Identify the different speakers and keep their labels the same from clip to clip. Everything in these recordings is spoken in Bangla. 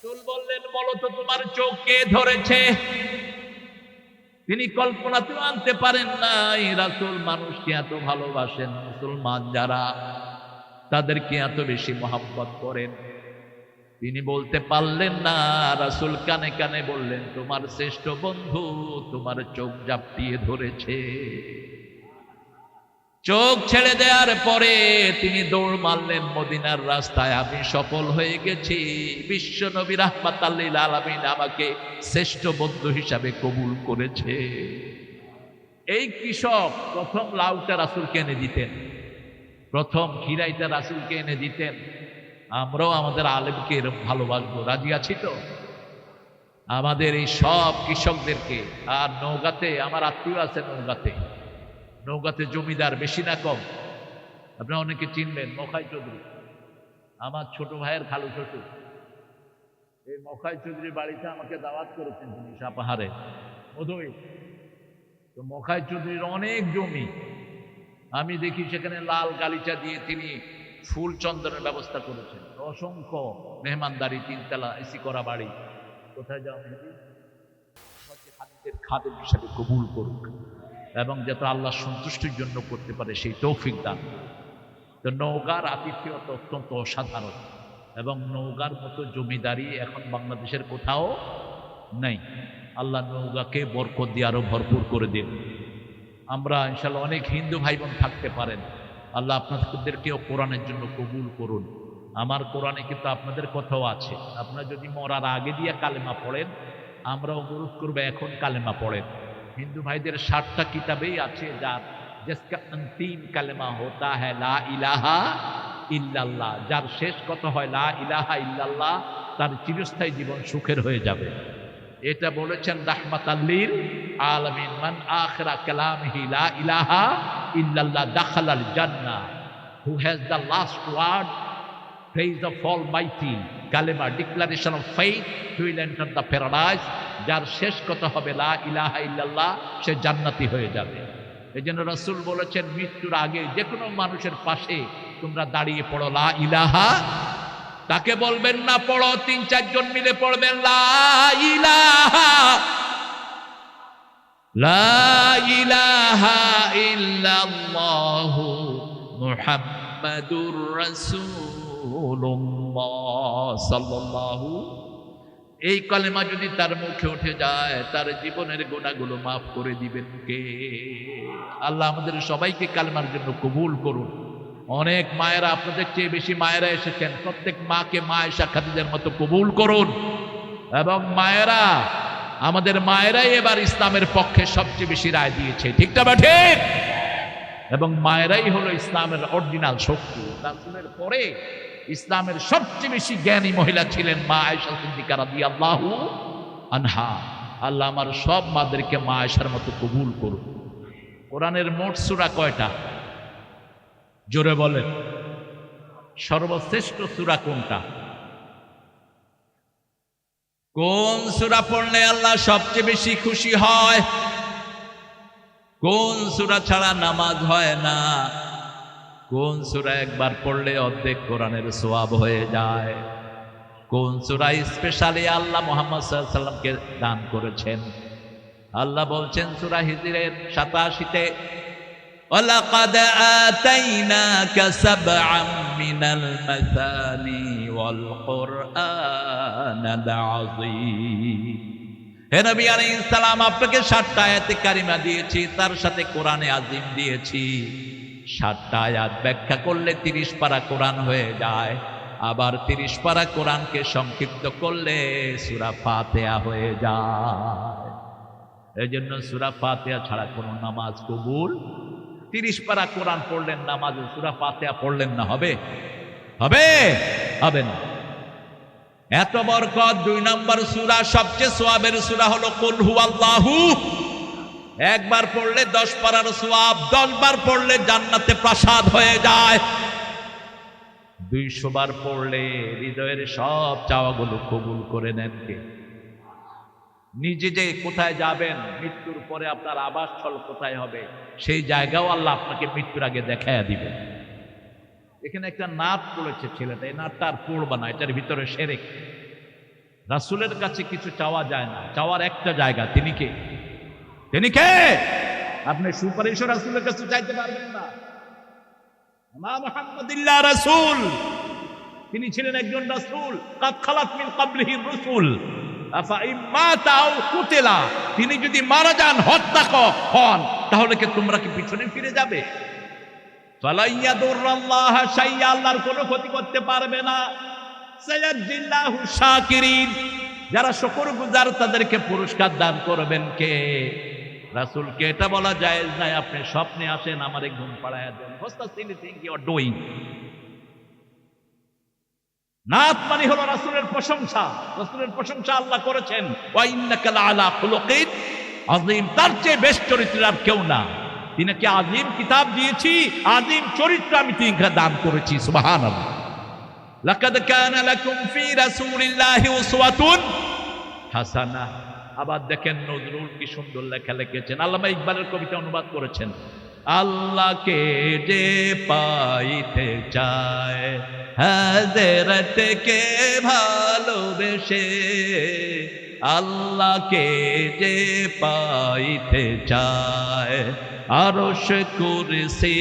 Speaker 1: রাসূল বললেন, বলো তো তোমার চোখ কে ধরেছে? তিনি কল্পনাতেও আনতে পারেন নাই রাসূল মানুষকে এত ভালোবাসেন, মুসলমান যারা তাদেরকে এত বেশি মহব্বত করেন। তিনি বলতে পারলেন না। রাসূল কানে কানে বললেন, তোমার শ্রেষ্ঠ বন্ধু তোমার চোখ জাপটিয়ে ধরেছে। চোখ ছেড়ে দেওয়ার পরে তিনি দৌড় মারলেন মদিনার রাস্তায়, আমি সফল হয়ে গেছি, বিশ্ব নবী রাহমাতাল লিল আলামিন আমাকে শ্রেষ্ঠ বন্ধু হিসাবে কবুল করেছে। এই কৃষক প্রথম লাউটা রাসূলকে এনে দিতেন, প্রথম খিরাইটা রাসূলকে এনে দিতেন। আমরাও আমাদের আলেমকে এরকম ভালোবাসবো, রাজি আছি তো? আমাদের এই সব কৃষকদেরকে। আর নওগাঁতে আমার আত্মীয় আছে, নওগাঁতে জমিদার বেশি না কম? আপনারা অনেকে চিনবেন, মখাই চৌধুরী, আমার ছোট ভাইয়ের খালু শ্বশুর। এই মখাই চৌধুরীর বাড়িতে আমাকে দাওয়াত করেছেন তিনি, সাপাহারে মধুই। তো মখাই চৌধুরীর অনেক জমি, আমি দেখি সেখানে লাল গালিচা দিয়ে তিনি ফুল চন্দনের ব্যবস্থা করেছেন। অসংখ্য মেহমানদারি, তিনতলা এসি করা বাড়ি। কোথায় যাও মেহেদি? হাদিসের খাদেম হিসাবে কবুল করুক এবং যাতে আল্লাহ সন্তুষ্টির জন্য করতে পারে সেই তৌফিক দান। তো নওগাঁর আতিথেয়তা অত্যন্ত অসাধারণ এবং নওগাঁর মতো জমিদারি এখন বাংলাদেশের কোথাও নেই। আল্লাহ নওগাঁকে বরকত দিয়ে আরো ভরপুর করে দিন। আমরা ইনশাআল্লাহ অনেক হিন্দু ভাই বোন থাকতে পারেন, আল্লাহ আপনাদেরকেও কোরআনের জন্য কবুল করুন। আমার কোরআনে কিন্তু আপনাদের কথাও আছে, আপনারা যদি মরার আগে দিয়ে কালেমা পড়েন, আমরা অনুরোধ করবো এখন কালেমা পড়েন। হিন্দু ভাইদের 60টা কিতাবেই আছে যার जिसका अंतिम कलमा होता है ला इलाहा इल्लल्लाह, যার শেষ কথা হয় লা ইলাহা ইল্লাল্লাহ, তার চিরস্থায়ী জীবন সুখের হয়ে যাবে। এটা বলেছেন রাহমাতাল লিল আলামিন, মান আখিরা কালামিহি লা ইলাহা ইল্লাল্লাহ দাখালাল জান্নাহ, who has the last word praise of Almighty, কালেমা declaration of faith, he will enter the paradise, যার শেষ কথা হবে লা ইলাহা ইল্লাল্লাহ, সে জান্নাতি হয়ে যাবে। এই জন্য রাসূল বলেছেন, মৃত্যুর আগে যে কোনো মানুষের পাশে তোমরা দাঁড়িয়ে পড়ো লা ইলাহা, তাকে বলবেন না পড়ো, 3-4 জন মিলে পড়বেন লা ইলাহা, লা ইলাহা ইল্লাল্লাহু মুহাম্মাদুর রাসূলুল্লাহ সাল্লাল্লাহু। এই কালেমা যদি তার মুখে উঠে যায়, তার জীবনের গুনাহগুলো মাফ করে দিবেন কে? আল্লাহ আমাদের সবাইকে কালেমার জন্য কবুল করুন। অনেক মায়েরা, আপনাদের চেয়ে বেশি মায়েরা এসেছেন, প্রত্যেক মাকে মা আয়েশা খাদিজার মতো কবুল করুন। এবং মায়েরা, আমাদের মায়েরাই এবার ইসলামের পক্ষে সবচেয়ে বেশি রায় দিয়েছে, ঠিক না ঠিক? এবং মায়েরাই হলো ইসলামের অরিজিনাল শক্তি। রাসূলের পরে ইসলামের সবচেয়ে বেশি জ্ঞানী মহিলা ছিলেন মা আয়েশা সিদ্দিকা রাদিয়াল্লাহু আনহা। আল্লাহ আমার সব মাদেরকে মা আয়েশার মতো কবুল করুন। কোরআনের মোট সূরা কয়টা? জোরে বলেন। সর্বশ্রেষ্ঠ সূরা কোনটা? কোন সূরা পড়লে আল্লাহ সবচেয়ে বেশি খুশি হয়? কোন সূরা ছাড়া নামাজ হয় না? কোন সূরা একবার পড়লে অর্ধেক কোরআনের সওয়াব হয়ে যায়? কোন সূরা স্পেশালি আল্লাহ মুহাম্মদ সাল্লাল্লাহু আলাইহি ওয়াসাল্লামকে দান করেছেন? আল্লাহ বলছেন সূরা হিজরের 87-তে, ওয়ালাকাদ আতাইনাকা সাবআম মিনাল মাসানি ওয়াল কুরআনাল আযীম। হে নবী আলাইহিস সালাম, আপনাকে 7টা আয়াতে কারিমা দিয়েছি, তার সাথে কোরআনে আযীম দিয়েছি। 7টা আয়াত ব্যাখ্যা করলে 30 পারা কোরআন হয়ে যায়। আবার 30 পারা কোরআনকে সংক্ষিপ্ত করলে সূরা ফাতিহা হয়ে যায়। এই জন্য সূরা ফাতিহা ছাড়া কোনো নামাজ কবুল। 30 পারা কোরআন পড়লেন নামাজে, সূরা ফাতিহা পড়লেন না, হবে? হবে? হবে না। এত বরকত। 2 নম্বর সূরা, সবচেয়ে সওয়াবের সূরা হলো কুল হুয়াল্লাহু। একবার পড়লে 10 পারার সওয়াব, 10 বার পড়লে জান্নাতে প্রাসাদ হয়ে যায়। 200 বার পড়লে হৃদয়ের সব চাওয়াগুলো কবুল করে নেন কে? নিজে যে কোথায় যাবেন, মৃত্যুর পরে আপনার আবাসস্থল কোথায় হবে, সেই জায়গাও আল্লাহ আপনাকে মৃত্যুর আগে দেখায়া দিবেন। এখানে একটা নাট পড়েছে ছেলেটা, এই নাটটা আর পড়বা না, এটার ভিতরে শিরক। রাসূলের কাছে কিছু চাওয়া যায় না, চাওয়ার একটা জায়গা, তিনি কে? তিনি কে? আপনি সুপারিশও রাসূলের কাছে চাইতে পারবেন না। মা মুহাম্মাদুল্লাহ রাসূল, তিনি ছিলেন একজন রাসূল। কাদ খালাত মিন ক্বাবলিহি রাসূল আফা ইম্মাতা আও কুতিলা, তিনি যদি মারা যান, হত্যা হন, তাহলে কি তোমরা কি পিছনে ফিরে যাবে? ফালা ইয়াদুরুল্লাহ শাইআ, আল্লাহর কোনো ক্ষতি করতে পারবে না। সায়াজিল্লাহু শাকিরিন, যারা শুকরগুজার তাদেরকে পুরস্কার দান করবেন কে? রাসূলকে এটা বলা জায়েজ নাই আপনি স্বপ্নে আসেন আমারে ঘুম পাড়ায়া দেন। What's the silly thing you are doing? নাত মানে হলো রাসূলের প্রশংসা। রাসূলের প্রশংসা আল্লাহ করেছেন, ওয়া ইন্নাকা লাআলা খুলুকিন আযীম, তার চেয়ে বেশ চরিত্রের আর কেউ না। তিনাকে আযীম কিতাব দিয়েছি, আযীম চরিত্র আমি তিনাকে দান করেছি। সুবহানাল্লাহ। লাকাদ কানা লাকুম ফি রাসূলিল্লাহি উসওয়াতুন হাসানাহ। আবার দেখেন নজরুল কি সুন্দর লেখা লিখেছেন, আল্লামা ইকবালের কবিতা অনুবাদ করেছেন। আল্লাহকে যে পাইতে চায় হযরতকে ভালোবেসে, আল্লাহকে যে পাইতে চায় আরশ কুরসি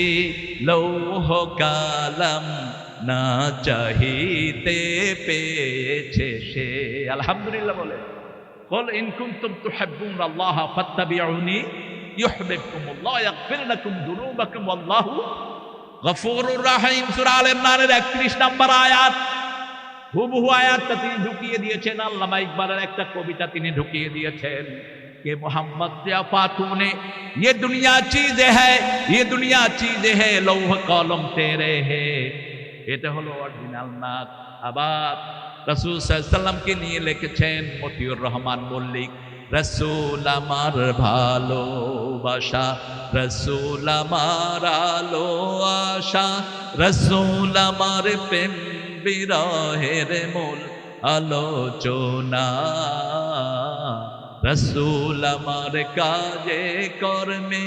Speaker 1: লৌহ কালাম না চাহিতে পেয়েছে সে। আলহামদুলিল্লাহ বলে, কুল ইন কুনতুম তুহিব্বুনাল্লাহ ফাত্তাবিউনি ইউহিব্বুকুমুল্লাহ ইয়াগফির লাকুম যুনুবাকুম ওয়াল্লাহু গফুরুর রহিম। সূরা আল ইমরানের 31 নম্বর আয়াত। হুবহু আয়াতটা তিনি ঢুকিয়ে দিয়েছেন। আল্লামা ইকবালের একটা কবিতা তিনি ঢুকিয়ে দিয়েছেন, कि मोहम्मद से फातूने ये दुनिया चीजें है, ये दुनिया चीजें है, लौह कलम तेरे है। এটা হলো অরিজিনাল নাত। আবার রাসূল সাল্লাল্লাহু আলাইহি সাল্লামকে নিয়ে লিখেছেন মতিউর রহমান মল্লিক, রাসূল আমার ভালোবাসা, রাসূল আমার আলো আশা, রাসূল আমার প্রেম বিরহের মূল আলোচনা, রাসূল আমার কাজে কর্মে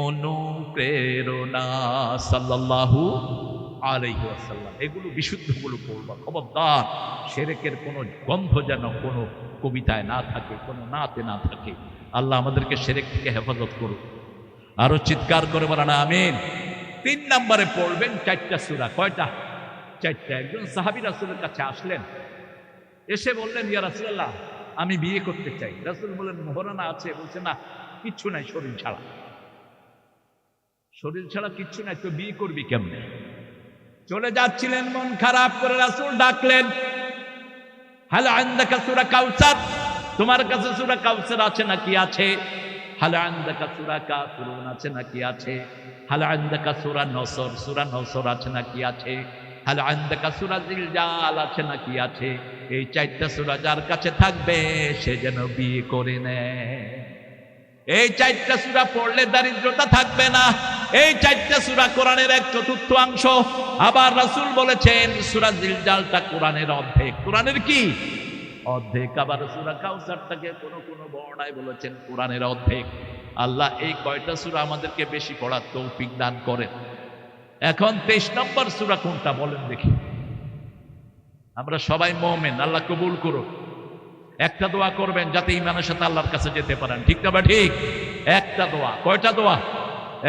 Speaker 1: অনুপ্রেরণা। সাল্লাল্লাহু আলাইহি ওয়াসাল্লাম। এগুলো বিশুদ্ধগুলো পড়বা, খবরদার শিরকের কোনো গন্ধ যেন কোনো কবিতায় না থাকে, কোনো নাতে না থাকে। আল্লাহ আমাদেরকে শিরক থেকে হেফাজত করুন। আরো চিৎকার করে বলেন আমিন। 3 নম্বরে পড়বেন 4টা সূরা। কয়টা? 4টা। একজন সাহাবী রাসূলের কাছে আসলেন, এসে বললেন, ইয়া রাসূলুল্লাহ আমি বিয়ে করতে চাই। রাসূল বললেন মোহরানা আছে? বলছে না, কিচ্ছু নাই, শরীর ছাড়া। শরীর ছাড়া কিচ্ছু নাই, তো বিয়ে করবি কেমনে? চলে যাচ্ছিলেন, মন খারাপ করে রাসূল ডাকলেন, হাল আনদাকা সূরা কাউসার, তোমার কাছে সূরা কাউসার আছে নাকি? আছে। হাল আনদাকা সূরা কাফিরুন আছে নাকি? আছে। হাল আনদাকা সূরা নসর, সূরা নসর আছে নাকি? আছে। হাল আনদাকা সূরা জিলজাল আছে নাকি? আছে। এই 4টা সূরা যার কাছে থাকবে সে যেন বিয়ে করে নেয়। এই 4টা সূরা পড়লে দারিদ্রতা থাকবে না। এই 4টা সূরা কোরআনের 1/4 আবার রাসূল বলেছেন সূরা জিলজালটা কোরআনের অর্ধেক। কোরআনের কি? অর্ধেক। আবার সূরা কাউসারটাকে কোন কোন বর্ণনায় বলেছেন কোরআনের অর্ধেক। আল্লাহ এই কয়টা সূরা আমাদেরকে বেশি পড়ার তৌফিক দান করেন। এখন 23 নম্বর সূরা কোনটা বলেন দেখি? আমরা সবাই মুমিন, আল্লাহ কবুল করুন। একটা দোয়া করবেন যাতে ঈমানের সাথে আল্লাহর কাছে যেতে পারেন, ঠিক না? বা ঠিক? একটা দোয়া। কয়টা দোয়া?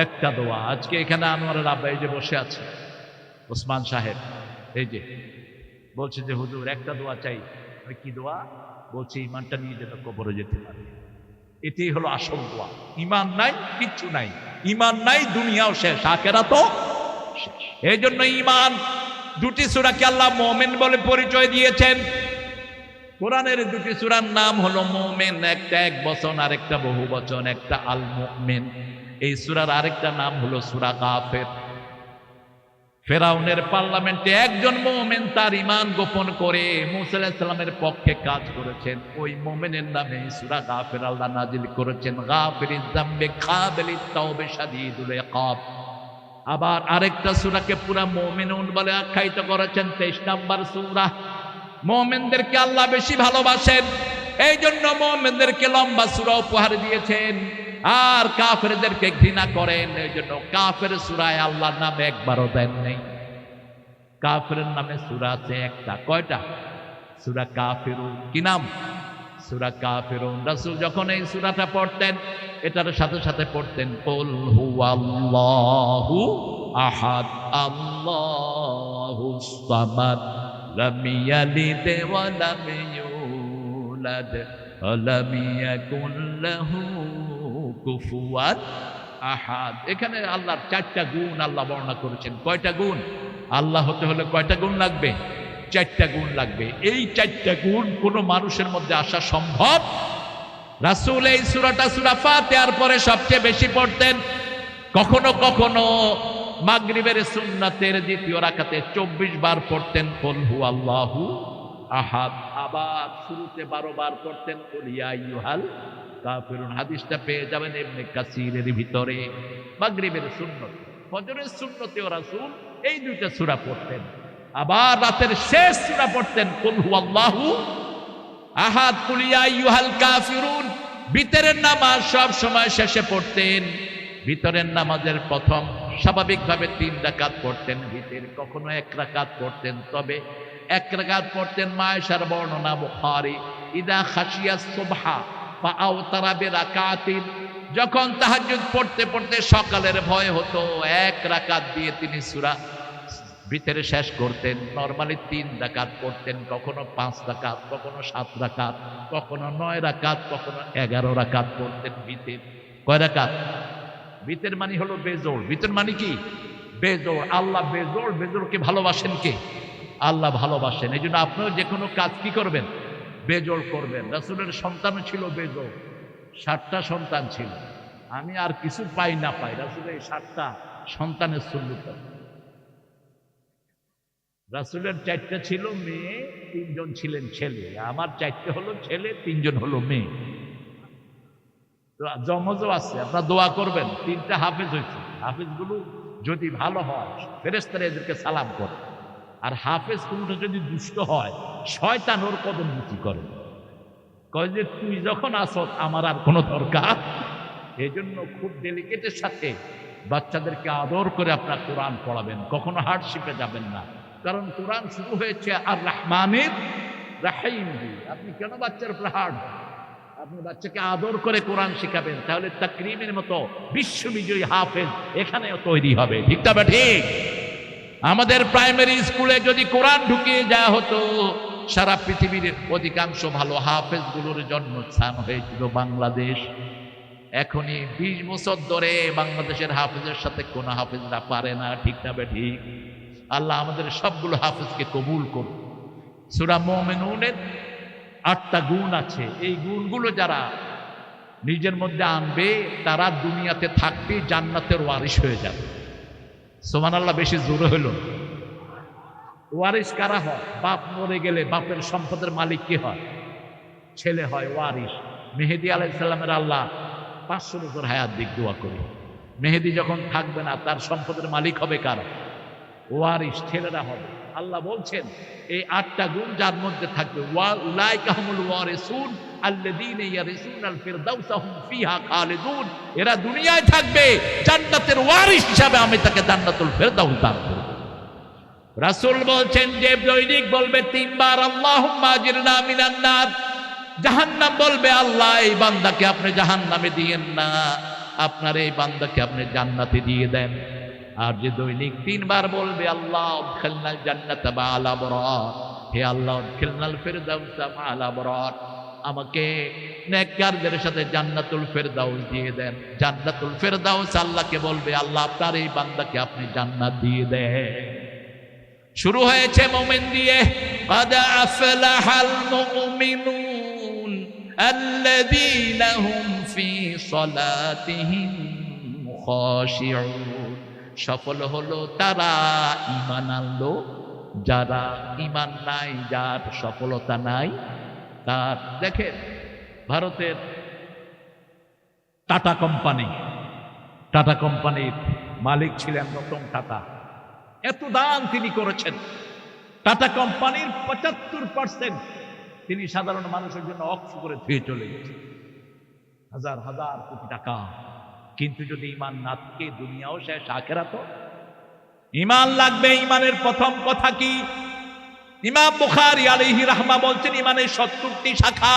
Speaker 1: একটা দোয়া। আজকে এখানে আনোয়ারের আব্বা এই যে বসে আছে, ওসমান সাহেব, এই যে বলছে যে হুজুর একটা দোয়া চাই। কি দোয়া? বলছে ঈমানটা নিয়ে যেতে কবরে যেতে পারে। এটাই হলো আসল দোয়া। ঈমান নাই, কিচ্ছু নাই। ঈমান নাই, দুনিয়াও শেষ, আখিরাতও শেষ। এই জন্য ঈমান, 2টি সূরাকে আল্লাহ মুমিন বলে পরিচয় দিয়েছেন। কোরআনের 2টি সূরার নাম হলো মুমিন, একটা এক বচন আর একটা বহু বচন, একটা আল মুমিন। এই সূরার আরেকটা নাম হলো সূরা কাফির। ফেরাউনের পার্লামেন্টে একজন মুমিন তার ঈমান গোপন করে মূসা আলাইহিস সালামের পক্ষে কাজ করেছেন। ওই মুমিনের নামে সূরা কাফির আল্লাহ নাজিল করেছেন। গাফিরিজ যামবি কাবিলিত তাওবা শাদীদুল ইকাব। আবার আরেকটা সূরাকে পুরা মুমিনুন বলে আখ্যায়িত করেছেন, 23 নম্বর সূরা। মুমিনদেরকে আল্লাহ বেশি ভালোবাসেন, এই জন্য মুমিনদেরকে লম্বা সূরা উপহার দিয়েছেন। আর কাফেরদেরকে ঘৃণা করেন, এই জন্য কাফের সূরায় আল্লাহর নাম একবারও দেন নেই। কাফেরের নামে সূরা আছে একটা। কয়টা? সূরা কাফিরুন। কি নাম? সূরা কাফিরুন। রাসূল যখন এই সূরাটা পড়তেন, এটার সাথে সাথে পড়তেন কুল হুয়াল্লাহু আহাদ আল্লাহুস সামাদ লাম ইয়ালিদ ওয়া লাম ইউলাদ ওয়া লাম ইয়াকুল লাহু কুফুয়ান আহাদ। এখানে আল্লাহর 4টা গুণ আল্লাহ বর্ণনা করেছেন। কয়টা গুণ? আল্লাহ হতে হলে কয়টা গুণ লাগবে? 4টা গুণ লাগবে। এই 4টা গুণ কোন মানুষের মধ্যে আসা সম্ভব? রাসূল এই সূরাটা সূরা ফাতিহার পরে সবচেয়ে বেশি পড়তেন। কখনো কখনো মাগরিবের সুন্নাতের দ্বিতীয় রাকাতে 24 বার পড়তেন কুল হুয়াল্লাহু আহাদ। আবার শুরুতে 12 বার পড়তেন কুল ইয়া আইয়ুহাল কাফিরুন। হাদিসটা পেয়ে যাবেন ইবনে কাসিরের ভিতরে। মাগরিবের সুন্নত, ফজরের সুন্নতেও রাসূল এই দুইটা সূরা পড়তেন। আবার রাতের শেষ সূরা পড়তেন কুল হুয়াল্লাহু আহাদ কুল ইয়া আইয়ুহাল কাফিরুন। ভিতরের নামাজ সব সময় শেষে পড়তেন। ভিতরের নামাজের প্রথম স্বাভাবিকভাবে 3 রাকাত পড়তেন ভিতর, কখনো 1 রাকাত পড়তেন। তবে 1 রাকাত পড়তেন মায়েশার বর্ণনা বুখারী, ইদা খাশিয়াস সুবহা ফাআওতারা বিরাকাতিন। যখন তাহাজ্জুদ পড়তে পড়তে সকালের ভয় হতো, 1 রাকাত দিয়ে তিনি সূরা ভিতরে শেষ করতেন। নরমালি 3 রাকাত পড়তেন, কখনো 5 রাকাত, কখনো 7 রাকাত, কখনো 9 রাকাত, কখনো 11 রাকাত পড়তেন ভিতর। কয় রাকাত? ভিতর মানে হলো বেজোড়। ভিতর মানে কি? বেজোড়। আল্লাহ বেজোড়। বেজোড়কে ভালোবাসেন কে? আল্লাহ ভালোবাসেন। এই জন্য আপনিও যে কোনো কাজ কি করবেন? বেজোড় করবেন। রাসূলের সন্তানও ছিল বেজোড়। 7টা সন্তান ছিল। আমি আর কিছু পাই না পাই, রাসূলের 7টা সন্তানের সুন্নত। রাসূলের 4টা ছিল মেয়ে, 3 জন ছিলেন ছেলে। আমার 4টে হলো ছেলে, 3 জন হলো মেয়ে। তো জমজও আছে, আপনারা দোয়া করবেন। 3টা হাফেজ হয়েছে। হাফেজগুলো যদি ভালো হয়, ফেরেশতারা এদেরকে সালাম করে। আর হাফেজ কোনটা যদি দুষ্ট হয়, শয়তান ওর কদম মুচি করে, কয় যে তুই যখন আসত আমার আর কোনো দরকার। এই জন্য খুব ডেলিকেটের সাথে বাচ্চাদেরকে আদর করে আপনার কোরআন পড়াবেন। কখনো হার্ডশিপে যাবেন না, কারণ কোরআন শুরু হয়েছে আর রহমানির রাহিম দিয়ে। আপনি কেন বাচ্চার উপর হার্ড? আপনি বাচ্চাকে আদর করে কোরআন শিখাবেন, তাহলে তাকরিমের মতো বিশ্ববিজয়ী হাফেজ এখানেও তৈরি হবে। ঠিক তবে ঠিক। আমাদের প্রাইমারি স্কুলে যদি কোরআন ঢুকিয়ে যাওয়া হতো, সারা পৃথিবীর অধিকাংশ ভালো হাফেজগুলোর জন্মস্থান হয়েছিল বাংলাদেশ। এখনই 20 বছর ধরে বাংলাদেশের হাফেজের সাথে কোন হাফেজরা পারে না। ঠিক তবে ঠিক। আল্লাহ আমাদের সবগুলো হাফেজকে কবুল করুন। সূরা মুমিনুনের 8টা গুণ আছে। এই গুণগুলো যারা নিজের মধ্যে আনবে, তারা দুনিয়াতে থাকতে জান্নাতের ওয়ারিশ হয়ে যাবে। সুবহানাল্লাহ। বেশি জোরে হলো। ওয়ারিশ কারা হয়? বাপ মরে গেলে বাপের সম্পদের মালিক কি হয়? ছেলে হয় ওয়ারিশ। মেহেদী আলাইহিস সালামের আল্লাহ 500 বছর হায়াত দিক, দোয়া করি। মেহেদী যখন থাকবে না, তার সম্পদের মালিক হবে কারা? ওয়ারিশ, ছেলেরা হবে। আল্লাহ বলছেন এই 8টা গুণ যার মধ্যে থাকবে, উলাইকা হুমুল ওয়ারিসুন আল্লাযীনা ইয়ারিসুনাল ফিরদাউসা হুম ফিহা খালিদুন। এরা দুনিয়ায় থাকবে, জান্নাতের ওয়ারিস হিসাবে আমি তাকে জান্নাতুল ফিরদাউস দান করব। রাসূল বলছেন যে দৈনিক বলবে 3 বার আল্লাহুম্মা আজিরনা মিনান নার। জাহান্নাম বলবে আল্লাহ এই বান্দাকে আপনি জাহান্নামে দিয়েন না, আপনার এই বান্দাকে আপনি জান্নাতে দিয়ে দেন। আর যে দৈনিক 3 বার বলবে আল্লাহ উদখিলনাল জান্নাতা মা'আল আবরার, হে আল্লাহ উদখিলনাল ফিরদাউসা মা'আল আবরার, আমাকে নেককারদের সাথে জান্নাতুল ফিরদাউস দিয়ে দেন। জান্নাতুল ফিরদাউস আল্লাহকে বলবে আল্লাহ আপনার এই বান্দাকে আপনি জান্নাত দিয়ে দেন। শুরু হয়েছে মুমিন দিয়ে, قد أفلح المؤمنون الذين هم في صلاتهم خاشعون। সফল হলো তারা ঈমান আনলো। যারা ঈমান নাই, যার সফলতা নাই, তার দেখেন ভারতের টাটা কোম্পানির মালিক ছিলেন রতন টাটা। এত দান তিনি করেছেন। টাটা কোম্পানির 75% তিনি সাধারণ মানুষের জন্য অক্ষ করে ধুয়ে চলে গেছেন। হাজার হাজার কোটি টাকা। কিন্তু যদি ঈমান না থাকে, দুনিয়াও শেষ, আখিরাতও। ঈমান লাগবে। ঈমানের প্রথম কথা কি? ইমাম বুখারী আলাইহি রাহমা বলছেন ইমানের 70টি শাখা।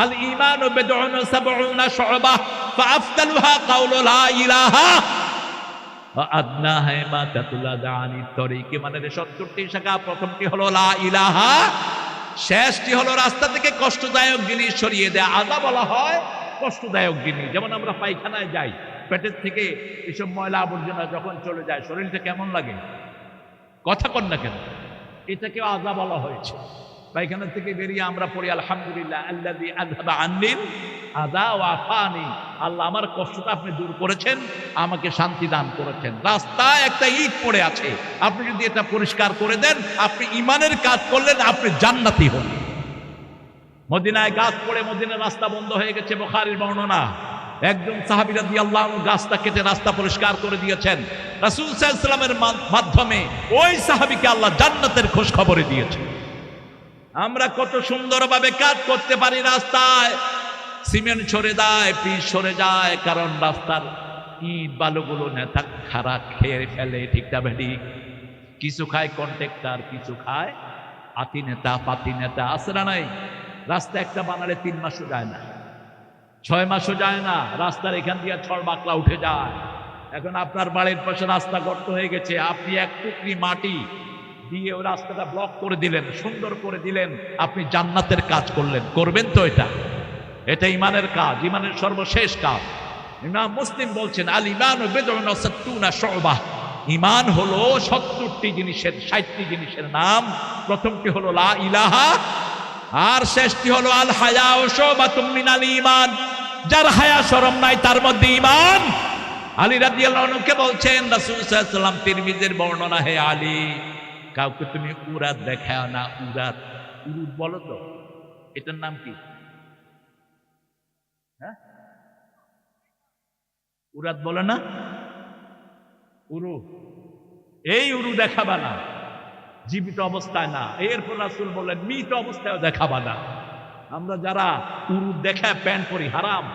Speaker 1: আল ঈমানু বিদউন সাবউনা শু'বা ফাআফদালুহা কাউলু লা ইলাহা ওয়া আদনাহা ইমাতাতুল আযানি তরিক। ইমানের 70টি শাখা। প্রথমটি হলো লা ইলাহা, শেষটি হলো রাস্তা থেকে কষ্টদায়ক জিনিস সরিয়ে দেয়া। আযা বলা হয় কষ্টদায়ক জিনিস। যেমন আমরা পায়খানায় যাই, পেটের থেকে এসব ময়লা আবর্জনা যখন চলে যায় শরীরটা কেমন লাগে? কথা কন না কেন? এটাকে আযা বলা হয়েছে। পায়খানা থেকে বেরিয়ে আমরা পড়ি আলহামদুলিল্লাহ আল্লাযী আযহাবা আন্নিল আযা ওয়া আফানি। আল্লাহ আমার কষ্টটা আপনি দূর করেছেন, আমাকে শান্তি দান করেছেন। রাস্তায় একটা ইট পড়ে আছে, আপনি যদি এটা পরিষ্কার করে দেন, আপনি ঈমানের কাজ করলেন, আপনি জান্নাতি হলেন। মদিনায় গাছ পড়ে মদিনার রাস্তা বন্ধ হয়ে গেছে, বুখারীর বর্ণনা। একজন সাহাবী রাদিয়াল্লাহু আনহু গাছটা কেটে রাস্তা পরিষ্কার করে দিয়েছেন। রাসূল সাল্লাল্লাহু আলাইহি ওয়াসাল্লামের মাধ্যমে ওই সাহাবীকে আল্লাহ জান্নাতের খোঁজ খবরে দিয়েছে। আমরা কত সুন্দরভাবে কাজ করতে পারি। রাস্তায় সিমেন্ট সরে যায়, পিচ সরে যায়, কারণ রাস্তার ইট বালুগুলো নেতা খারাপ খেয়ে ফেলে। ঠিক না ঠিক? কিছু খায় কন্ট্রাক্টর, কিছু খায় আতি নেতা, পাতি নেতা। আছে না নাই? রাস্তা একটা বানালে 3 মাসও যায় না, 6 মাসও যায় না। রাস্তার এখান দিয়ে ছড় বাকলা উঠে যায়। এখন আপনার বাড়ির পাশে রাস্তা গর্ত হয়ে গেছে, আপনি এক টুকরি মাটি দিয়ে ওই রাস্তাটা ব্লক করে দিলেন, সুন্দর করে দিলেন, আপনি জান্নাতের কাজ করলেন। করবেন তো? এটা ঈমানের কাজ, ঈমানের সর্বশেষ কাজ। ইমাম মুসলিম বলছেন আল ঈমানু বিদউন ওয়া সাত্তুনা শু'বা। ঈমান হলো 70টি জিনিসের, 60টি জিনিসের নাম। প্রথমটি হলো লা ইলাহা, আর শেষটি হলো আল হায়া ওয়া শুবাতুম মিনাল ঈমান। যার হায়া শরম নাই তার মধ্যে ঈমান। আলী রাদিয়াল্লাহু আনহুকে বলছেন রাসূল সাল্লাল্লাহু আলাইহি ওয়াসাল্লাম, তিরমিজির বর্ণনা, হে আলী, কাউকে তুমি উরাত দেখাও না। উরাত, উরুদ বলো তো, এটার নাম কি? হ্যাঁ, উরাত বলে না? উরু, এই উরু দেখাবা না জীবিত অবস্থায় না। এরপর রাসূল বললেন মৃত অবস্থায় দেখাবা না। আমরা যারা উরু দেখায় প্যান্ট পরি, হারাম,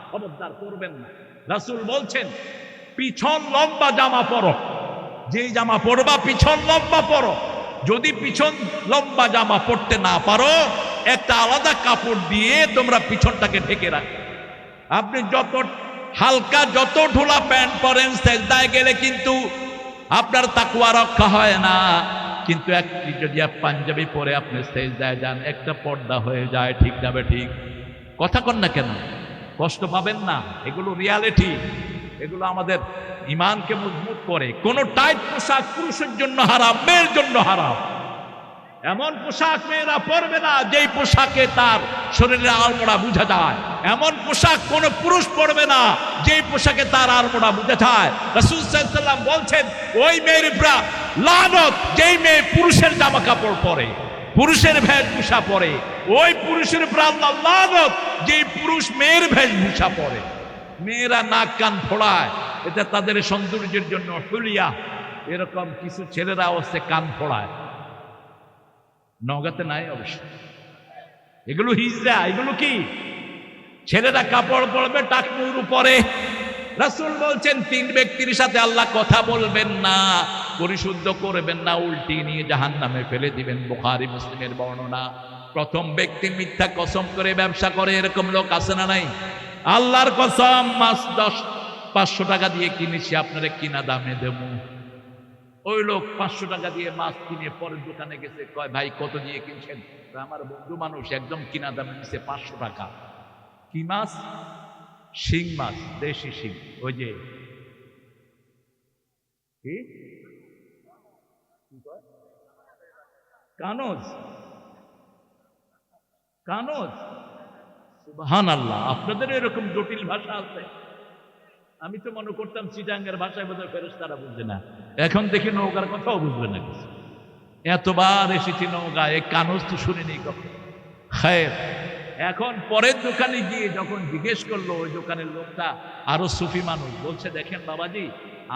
Speaker 1: খবরদার করবেন না। রাসূল বলছেন পিছন লম্বা জামা পরো, যেই জামা পরবা পিছন লম্বা পরো। যদি পিছন লম্বা জামা পরতে না পারো, একটা আলাদা কাপড় দিয়ে তোমরা পিছনটাকে ঢেকে রাখো। আপনি যত হালকা, যত ঢোলা প্যান্ট পরেন, সেজদায় গেলে কিন্তু আপনার তাকওয়া রক্ষা হয় না। কিন্তু একটি যদি পাঞ্জাবি পরে আপনি সেজদায় যান, একটা পর্দা হয়ে যায়। ঠিক না ঠিক? কথা কন না কেন? কষ্ট পাবেন না। এগুলো রিয়ালিটি, এগুলো আমাদের ঈমানকে মজবুত করে। কোন টাইট পোশাক পুরুষের জন্য হারাম, মেয়ের জন্য হারাম। এমন পোশাক মেয়েরা পরবে না যেই পোশাকে তার শরীরের আড়মোড়া বোঝা যায়। এমন পোশাক কোন পুরুষ পরবে না যেই পোশাকে তার আড়মোড়া বোঝা যায়। রাসূল সাল্লাল্লাহু আলাইহি ওয়াসাল্লাম বলছেন ওই মেয়ের উপর লানত যেই মেয়ে পুরুষের জামা কাপড় পরে, পুরুষের বেশভূষা পরে। ওই পুরুষের উপর আল্লাহ লানত যেই পুরুষ মেয়ের বেশভূষা পরে। মেয়েরা নাক কান ফোড়ায়, এটা তাদের সৌন্দর্যের জন্য হুলিয়া। এরকম কিছু ছেলেরা হচ্ছে কান ফোড়ায়। নওগাঁতে নাই অবশ্য, এগুলো হিজড়া। এগুলো কি? ছেলেরা কাপড় পরবে, টাকনুর উপরে। রাসূল বলছেন 3 ব্যক্তির সাথে আল্লাহ কথা বলবেন না, পরিশুদ্ধ করবেন না, উল্টিয়ে নিয়ে জাহান্নামে ফেলে দিবেন। বুখারী মুসলিমের বর্ণনা। প্রথম ব্যক্তি মিথ্যা কসম করে ব্যবসা করে। এরকম লোক আছে না নাই? আল্লাহর কসম, মাছ 500 টাকা দিয়ে কিনেছি, আপনারা কিনা দামে দেব। ওই লোক 500 টাকা দিয়ে মাছ কিনে পরের দোকানে গেছে, কয় ভাই কত দিয়ে কিনছেন? আমার বন্ধু মানুষ একদম কিনা দামে নিচ্ছে 500 টাকা। কি মাছ? শিং মাছ, দেশি শিং। ওই যে কি কানজ, কানজ। সুবহানাল্লাহ, আপনাদের এরকম জটিল ভাষা আছে। আমি তো মনে করতাম চিটাঙ্গের ভাষায় বোধহয় ফেরেশতারা বুঝবে না। এখন দেখি নৌকার কথাও বুঝবে না কিছু। এতবার এসেছি নৌকায়, এই কানজ তো শুনিনি কখন। খায়ের, এখন পরের দোকানে গিয়ে যখন জিজ্ঞেস করলো ওই দোকানের লোকটা, আরো সুফি মানুষ, বলছে দেখেন বাবাজি,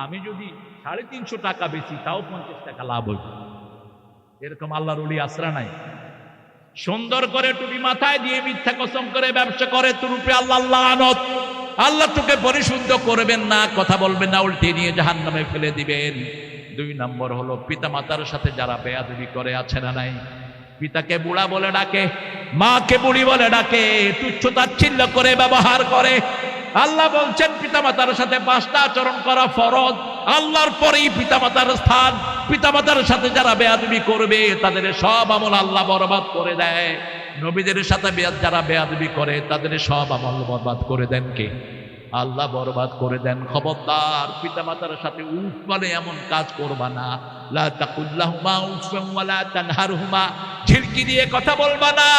Speaker 1: আমি যদি 350 টাকা বেচি তাও 50 টাকা লাভ হইব। এরকম আল্লাহর ওলি আসরা নাই? সুন্দর করে টুপি মাথায় দিয়ে মিথ্যা কসম করে ব্যবসা করে, তোর উপরে আল্লাহ লানত। আল্লাহ তোকে পরিশুদ্ধ করবেন না, কথা বলবেন না, উল্টে নিয়ে জাহান্নামে ফেলে দিবেন। 2 নম্বর হলো পিতা মাতার সাথে যারা বেয়াদবি করে, আছে না নাই? পিতাকে বুড়া বলে ডাকে, মাকে বুড়ি বলে ডাকে, তুচ্ছ তাচ্ছিল্য করে ব্যবহার করে। আল্লাহ বলছেন পিতামাতার সাথে 5টা আচরণ করা ফরজ। আল্লাহর পরেই পিতামাতার স্থান। পিতামাতার সাথে যারা বেয়াদবি করবে তাদের সব আমল আল্লাহ বরবাদ করে দেয়। নবীদের সাথে যারা বেয়াদবি করে তাদের সব আমল বরবাদ করে দেন কে? আল্লাহ বরবাদ করে দেন। খবরদার, পিতামাতার সাথে উফ বলে এমন কাজ করবা না। লা তাকুল্লাহুমা উফান ওয়ালা তানহারহুমা, ঝিড়কি দিয়ে কথা বলবা না,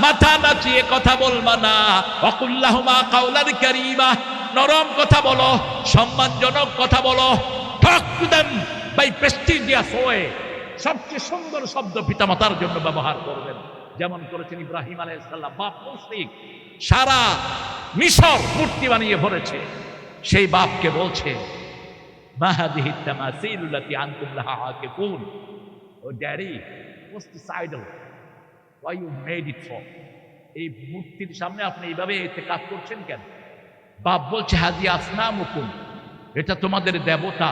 Speaker 1: মাথা নাচিয়ে কথা বলবা না। ওয়াকুল্লাহুমা কাওলান কারীমা, নরম কথা বলো, সম্মানজনক কথা বলো। Talk to them by prestigious way, সবচেয়ে সুন্দর শব্দ পিতামাতার জন্য ব্যবহার করবেন, যেমন করেছেন ইব্রাহিম আলাইহিস সালাম। বাপ মুশরিক, সারা মিশর মূর্তি বানিয়ে ভরেছে। সেই বাপকে বলছে মা হাযিহি তামাসিলু লাতী আনতুম লাহা আকিফুন, ও daddy, what's this idol, why you made it for? এই মূর্তির সামনে আপনি এইভাবে ইতিকাফ করছেন কেন? বাপ বলছে হাযি আসনামুকুম, এটা তোমাদের দেবতা।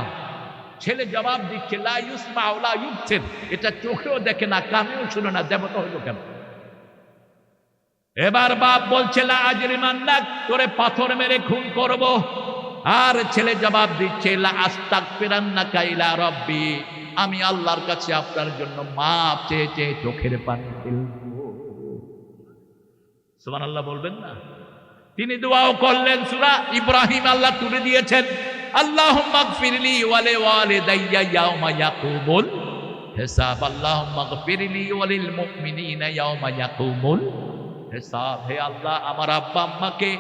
Speaker 1: ছেলে জবাব দিচ্ছে লা ইউসমাউ লা ইউবসির, এটা চোখেও দেখে না, কানেও শুনে না, দেবতা হইল কেন? এবার বাপ বলছে লা আজরিমান্নাক, তোরে পাথর মেরে খুন করব। আর ছেলে জবাব দিচ্ছে লা আস্তাগফিরান্নাকা ইলা রাব্বি, আমি আল্লাহর কাছে আপনার জন্য মাপ চেয়ে চেয়ে চোখের পানি ফেলবো। সুবহানাল্লাহ বলবেন না? তিনি দোয়াও করলেন। সূরা ইব্রাহিম আল্লাহ তুলে দিয়েছেন, আল্লাহুম্মা গফিরলি ওয়া লিওয়ালিদাইয়া ইয়াওমা ইয়াকুমুল হিসাব, আল্লাহুম্মা গফিরলি ওয়া লিল মুমিনিনা ইয়াওমা ইয়াকুমুল হিসাব। হে আল্লাহ, আমার আব্বা আম্মাকে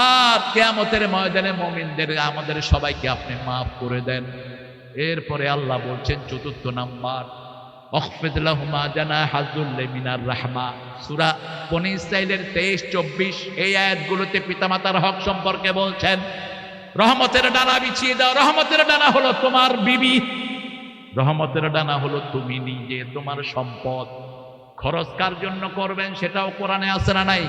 Speaker 1: আর কিয়ামতের ময়দানে মুমিনদের আমাদের সবাইকে আপনি মাফ করে দেন। এরপরে আল্লাহ বলছেন 4 নাম্বার, ওয়াখফিদ লাহুমা জানাহা যুল্লি মিনার রাহমা। সূরা বনী ইসরাঈলের 23-24 এই আয়াতগুলোতে পিতামাতার হক সম্পর্কে বলছেন। রহমতের ডানা বিছিয়ে দাও। রহমতের ডানা হলো তোমার বিবি, রহমতের ডানা হলো তুমি নিজে, তোমার সম্পদ। খরচ কার জন্য করবেন সেটাও কোরআনে আছে না নাই?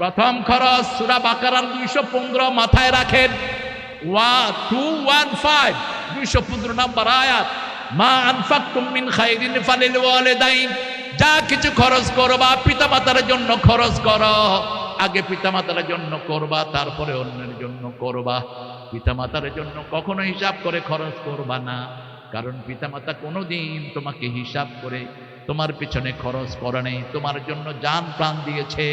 Speaker 1: প্রথম খরচ সূরা বাকারার 215, মাথায় রাখেন, 215 215 নম্বর আয়াত, মা আনফাকতুম মিন খায়রিন ফালিল ওয়ালিদাইন। যা কিছু খরচ করবা পিতামাতার জন্য খরচ করো। আগে পিতামাতার জন্য করবা, তারপরে অন্যের জন্য করবা। পিতামাতার জন্য কখনো হিসাব করে খরচ করবা না, কারণ পিতামাতা কোনোদিন তোমাকে হিসাব করে তোমার পিছনে খরচ করে নেই। তোমার জন্য জান প্রাণ দিয়েছে,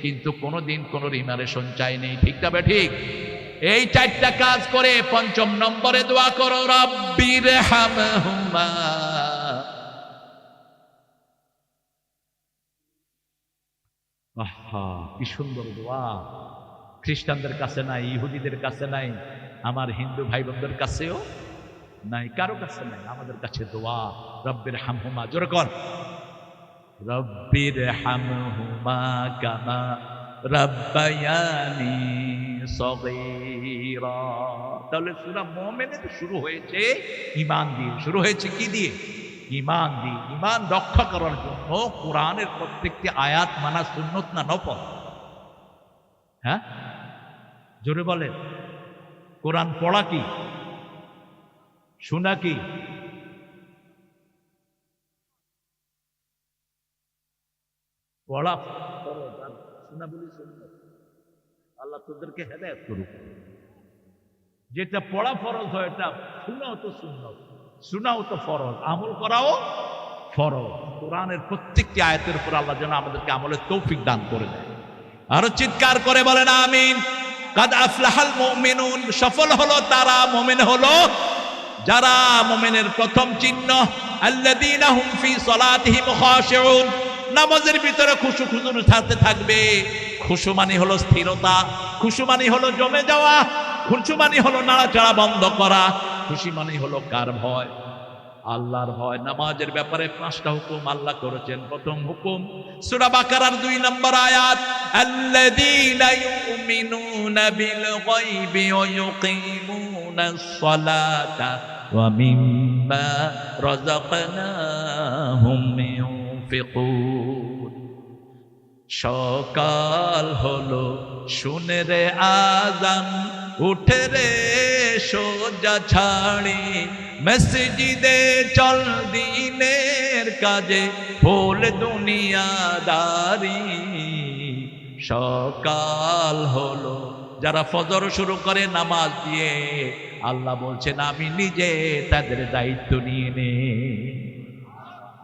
Speaker 1: কিন্তু কোনোদিন কোনো রিমারেশন চাই নেই। ঠিক তবে ঠিক? এই 4টা কাজ করে 5ম নম্বরে দোয়া করো, রাব্বির হামহুমা। আহা, কি সুন্দর দোয়া! খ্রিস্টানদের কাছে নাই, ইহুদিদের কাছে নাই, আমার হিন্দু ভাই বোনদের কাছেও নাই, কারো কাছে নাই, আমাদের কাছে দোয়া রব্বির হামহুমা। জোরে কর, রব্বির হামহুমা কামা রাব্বায়ানি সগীরা। তাহলে সূরা মুমিনে তো শুরু হয়েছে ঈমান দিয়ে। শুরু হয়েছে কি দিয়ে? ঈমান দিয়ে। ঈমান রক্ষা করার জন্য কোরআনের প্রত্যেকটি আয়াত মানা সুন্নত না নফল? হ্যাঁ, জোরে বলেন। কোরআন পড়া কি, শোনা কি? পড়া ফরজ আর শোনা বলি সুন্নাত। আল্লাহ তোদেরকে হেদায়েত করুক। যেটা পড়া ফরজ হয় এটা শোনাও তো সুন্নাত, শোনাও তো ফরজ, আমল করাও ফরজ। কোরআনের প্রত্যেকটি আয়াতের উপর আল্লাহ যেন আমাদেরকে আমলের তৌফিক দান করে দেয়। আরো চিৎকার করে বলেন আমিন। কাদ আফলাহাল মুমিনুন, সফল হলো তারা, মুমিন হলো যারা। মুমিনের প্রথম চিহ্ন আল্লাযীনা হুম ফি সালাতিহিম খাশিউন, নামাজের ভিতরে খুশু খুশুর সাথে থাকবে। খুশু মানে হলো স্থিরতা, খুশু মানে হলো জমে যাওয়া, খুশু মানে হলো নাড়াচাড়া বন্ধ করা, খুশি মানে হলো কার ভয়? আল্লাহর ভয়। নামাজের ব্যাপারে 5টা হুকুম আল্লাহ করেছেন। প্রথম হুকুম সূরা বাকারার 2 নম্বর আয়াত, আল্লাযীনা ইউমিনুনা বিল গায়বি ওয়া ইউকিমুনাস সালাতা ওয়া মিম্মা রাযাকনাহুম ইউনফিকুন। সকাল হলো, শুনে রে আযান, উঠে রে সোজা ছাড়ি, মসজিদে চল দিনের কাজে ভুল দুনিয়াদারি। সকাল হলো, যারা ফজর শুরু করে নামাজ দিয়ে, আল্লাহ বলছেন আমি নিজে তাদের দায়িত্ব নিয়ে নে।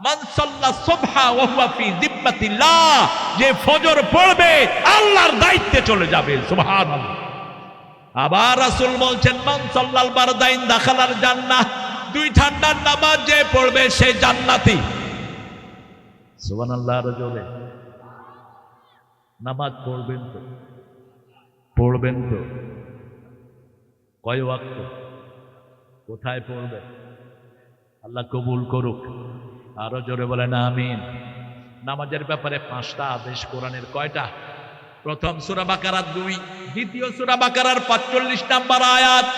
Speaker 1: মান সাল্লা সুবহা ওয়া হুয়া ফি জিম্মাতিল্লাহ, যে ফজর পড়বে আল্লাহর দায়িত্বে চলে যাবে। সুবহানাল্লাহ। আবার রাসূল বলছেন মান সাল্লাল বারদাইন দাখালাল জান্নাহ, দুই ঠান্ডার নামাজ যে পড়বে সে জান্নাতি। সুবহানাল্লাহ। রাজুলে নামাজ পড়বেন তো, পড়বেন তো। কয় ওয়াক্ত, কোথায় পড়বেন? আল্লাহ কবুল করুক। আরো জোরে বলেন আমিন। নামাজের ব্যাপারে 5টা আদেশ কোরআনের। কয়টা? প্রথম সূরা বাকারা 2, দ্বিতীয় সূরা বাকারার 45 নম্বর আয়াত,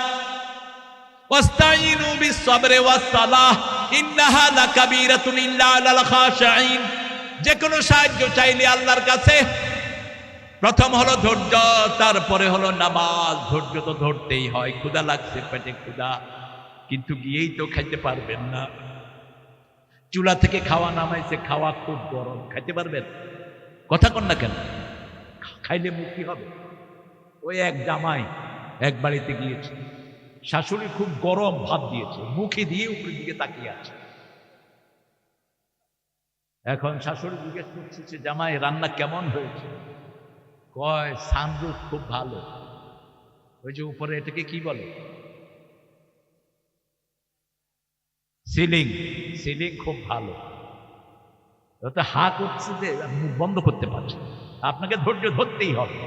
Speaker 1: ওয়াস্তাইনু বিস-সাবরি ওয়াস-সালাহ ইন্নাহা লাকাবীরাতুন ইল্লা আলাল খাশিঈন। যে কোনো সাহায্য চাইলে আল্লাহর কাছে প্রথম হলো ধৈর্য, তারপরে হলো নামাজ। ধৈর্য তো ধরতেই হয়। ক্ষুধা লাগছে, পেটে ক্ষুধা, কিন্তু গিয়েই তো খাইতে পারবেন না। চুলা থেকে খাওয়া নামাইছে, খাওয়া খুব গরম, খাইতে পারবেন? কথা কন না কেন? খাইলে মুখ কি হবে? ওই এক জামাই এক বাড়িতে গিয়েছে, শাশুড়ি খুব গরম ভাত দিয়েছে, মুখে দিয়ে উপরের দিকে তাকিয়ে আছে। এখন শাশুড়ি জিজ্ঞেস করছে জামাই রান্না কেমন হয়েছে? কয় সানরুফ খুব ভালো। ওই যে উপরে এটাকে কি বলে? সিলিং। সিলিং খুব ভালো। ওটা হা করছে যে মুখ বন্ধ করতে পারছে। আপনাকে ধৈর্য ধরতেই হবে।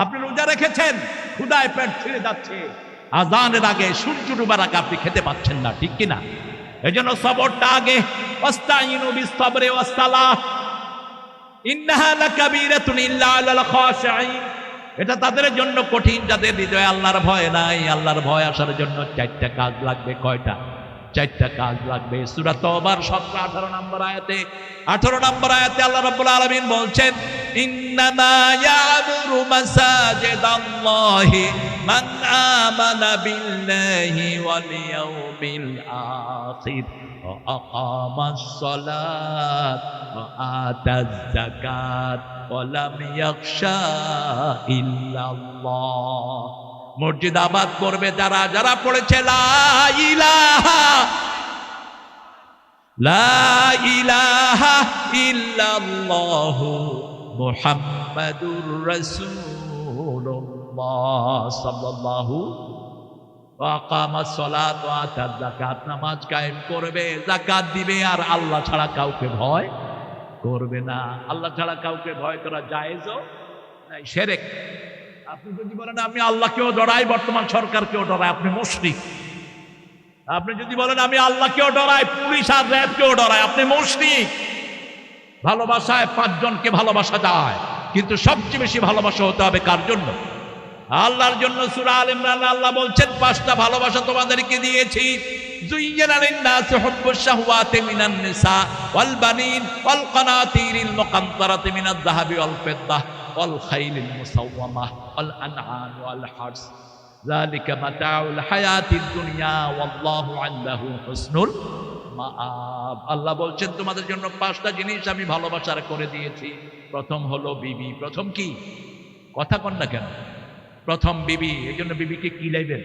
Speaker 1: আপনি রোজা রেখেছেন, ক্ষুধায় পেট ছিঁড়ে যাচ্ছে, আযানের আগে সূর্য ডোবার আগে আপনি খেতে পাচ্ছেন না, ঠিক কিনা? এই জন্য সবরটা আগে। ওয়াস্তাইনু বিস-সাবরি ওয়াস-সালাহ ইন্নাহা লাকাবীরাতুন ইল্লা আলাল খাশিঈন। এটা তাদের জন্য কঠিন যাদের হৃদয়ে আল্লাহর ভয় নাই। আল্লাহর ভয় আসার জন্য 4টা কাজ লাগবে। কয়টা? 4টা কাজ লাগবে। সূরা তওবার 17-18 নম্বর আয়াতে, 18 নম্বর আয়াতে আল্লাহ রাব্বুল আলামিন বলছেন ইন্নামা ইয়া'মুরু মাসাজিদাল্লাহি মান আমানা বিল্লাহি ওয়াল ইয়াউমিল আখির ওয়া আকামাস সালাত ওয়া আতাজ যাকাত ওয়া লাম ইয়াখশা ইল্লাল্লাহ। মসজিদ আবাদ করবে যারা, যারা পড়েছে লা ইলাহা ইল্লাল্লাহু মুহাম্মাদুর রাসূলুল্লাহ সাল্লাল্লাহু ওয়া আকামাস সালাত ওয়া আতাজ যাকাত, নামাজ কায়েম করবে, যাকাত দিবে, আর আল্লাহ ছাড়া কাউকে ভয় করবে না। আল্লাহ ছাড়া কাউকে ভয় করা জায়েজও নাই, শিরক। আপনি যদি বলেন আমি আল্লাহকেও ডরাই, বর্তমান সরকারকেও ডরাই, আপনি মুশরিক। আপনি যদি বলেন আমি আল্লাহকেও ডরাই, পুলিশ আর র্যাবকেও ডরাই, আপনি মুশরিক। ভালোবাসায় 5 জনকে ভালোবাসা যায়, কিন্তু সবচেয়ে বেশি ভালোবাসা হতে হবে কার জন্য? আল্লাহর জন্য। সূরা আল ইমরান আল্লাহ বলছেন 5টা ভালোবাসা তোমাদেরকে দিয়েছি। যুইয়্যানা লিন-নাসি হুব্বুশ শাহওয়াতি মিনান নিসা ওয়াল বানিন ওয়াল কানাতিরিল মুকান্তারাতি মিনাদ যাহাবি ওয়াল ফিদ্দাহ ওয়াল খাইলিল মুসাওয়ামাহ ওয়াল আনআম ওয়াল হারস যালিকা মাতাউল হায়াতিদ দুনিয়া ওয়াল্লাহু ইনদাহু হুসনুল মাআব। আল্লাহ বলছেন তোমাদের জন্য 5টা জিনিস আমি ভালোবাসার করে দিয়েছি। প্রথম হলো বিবি। প্রথম কি? কথা কন না কেন? প্রথম বিবি। এই জন্য বিবিকে কি লাইবেন?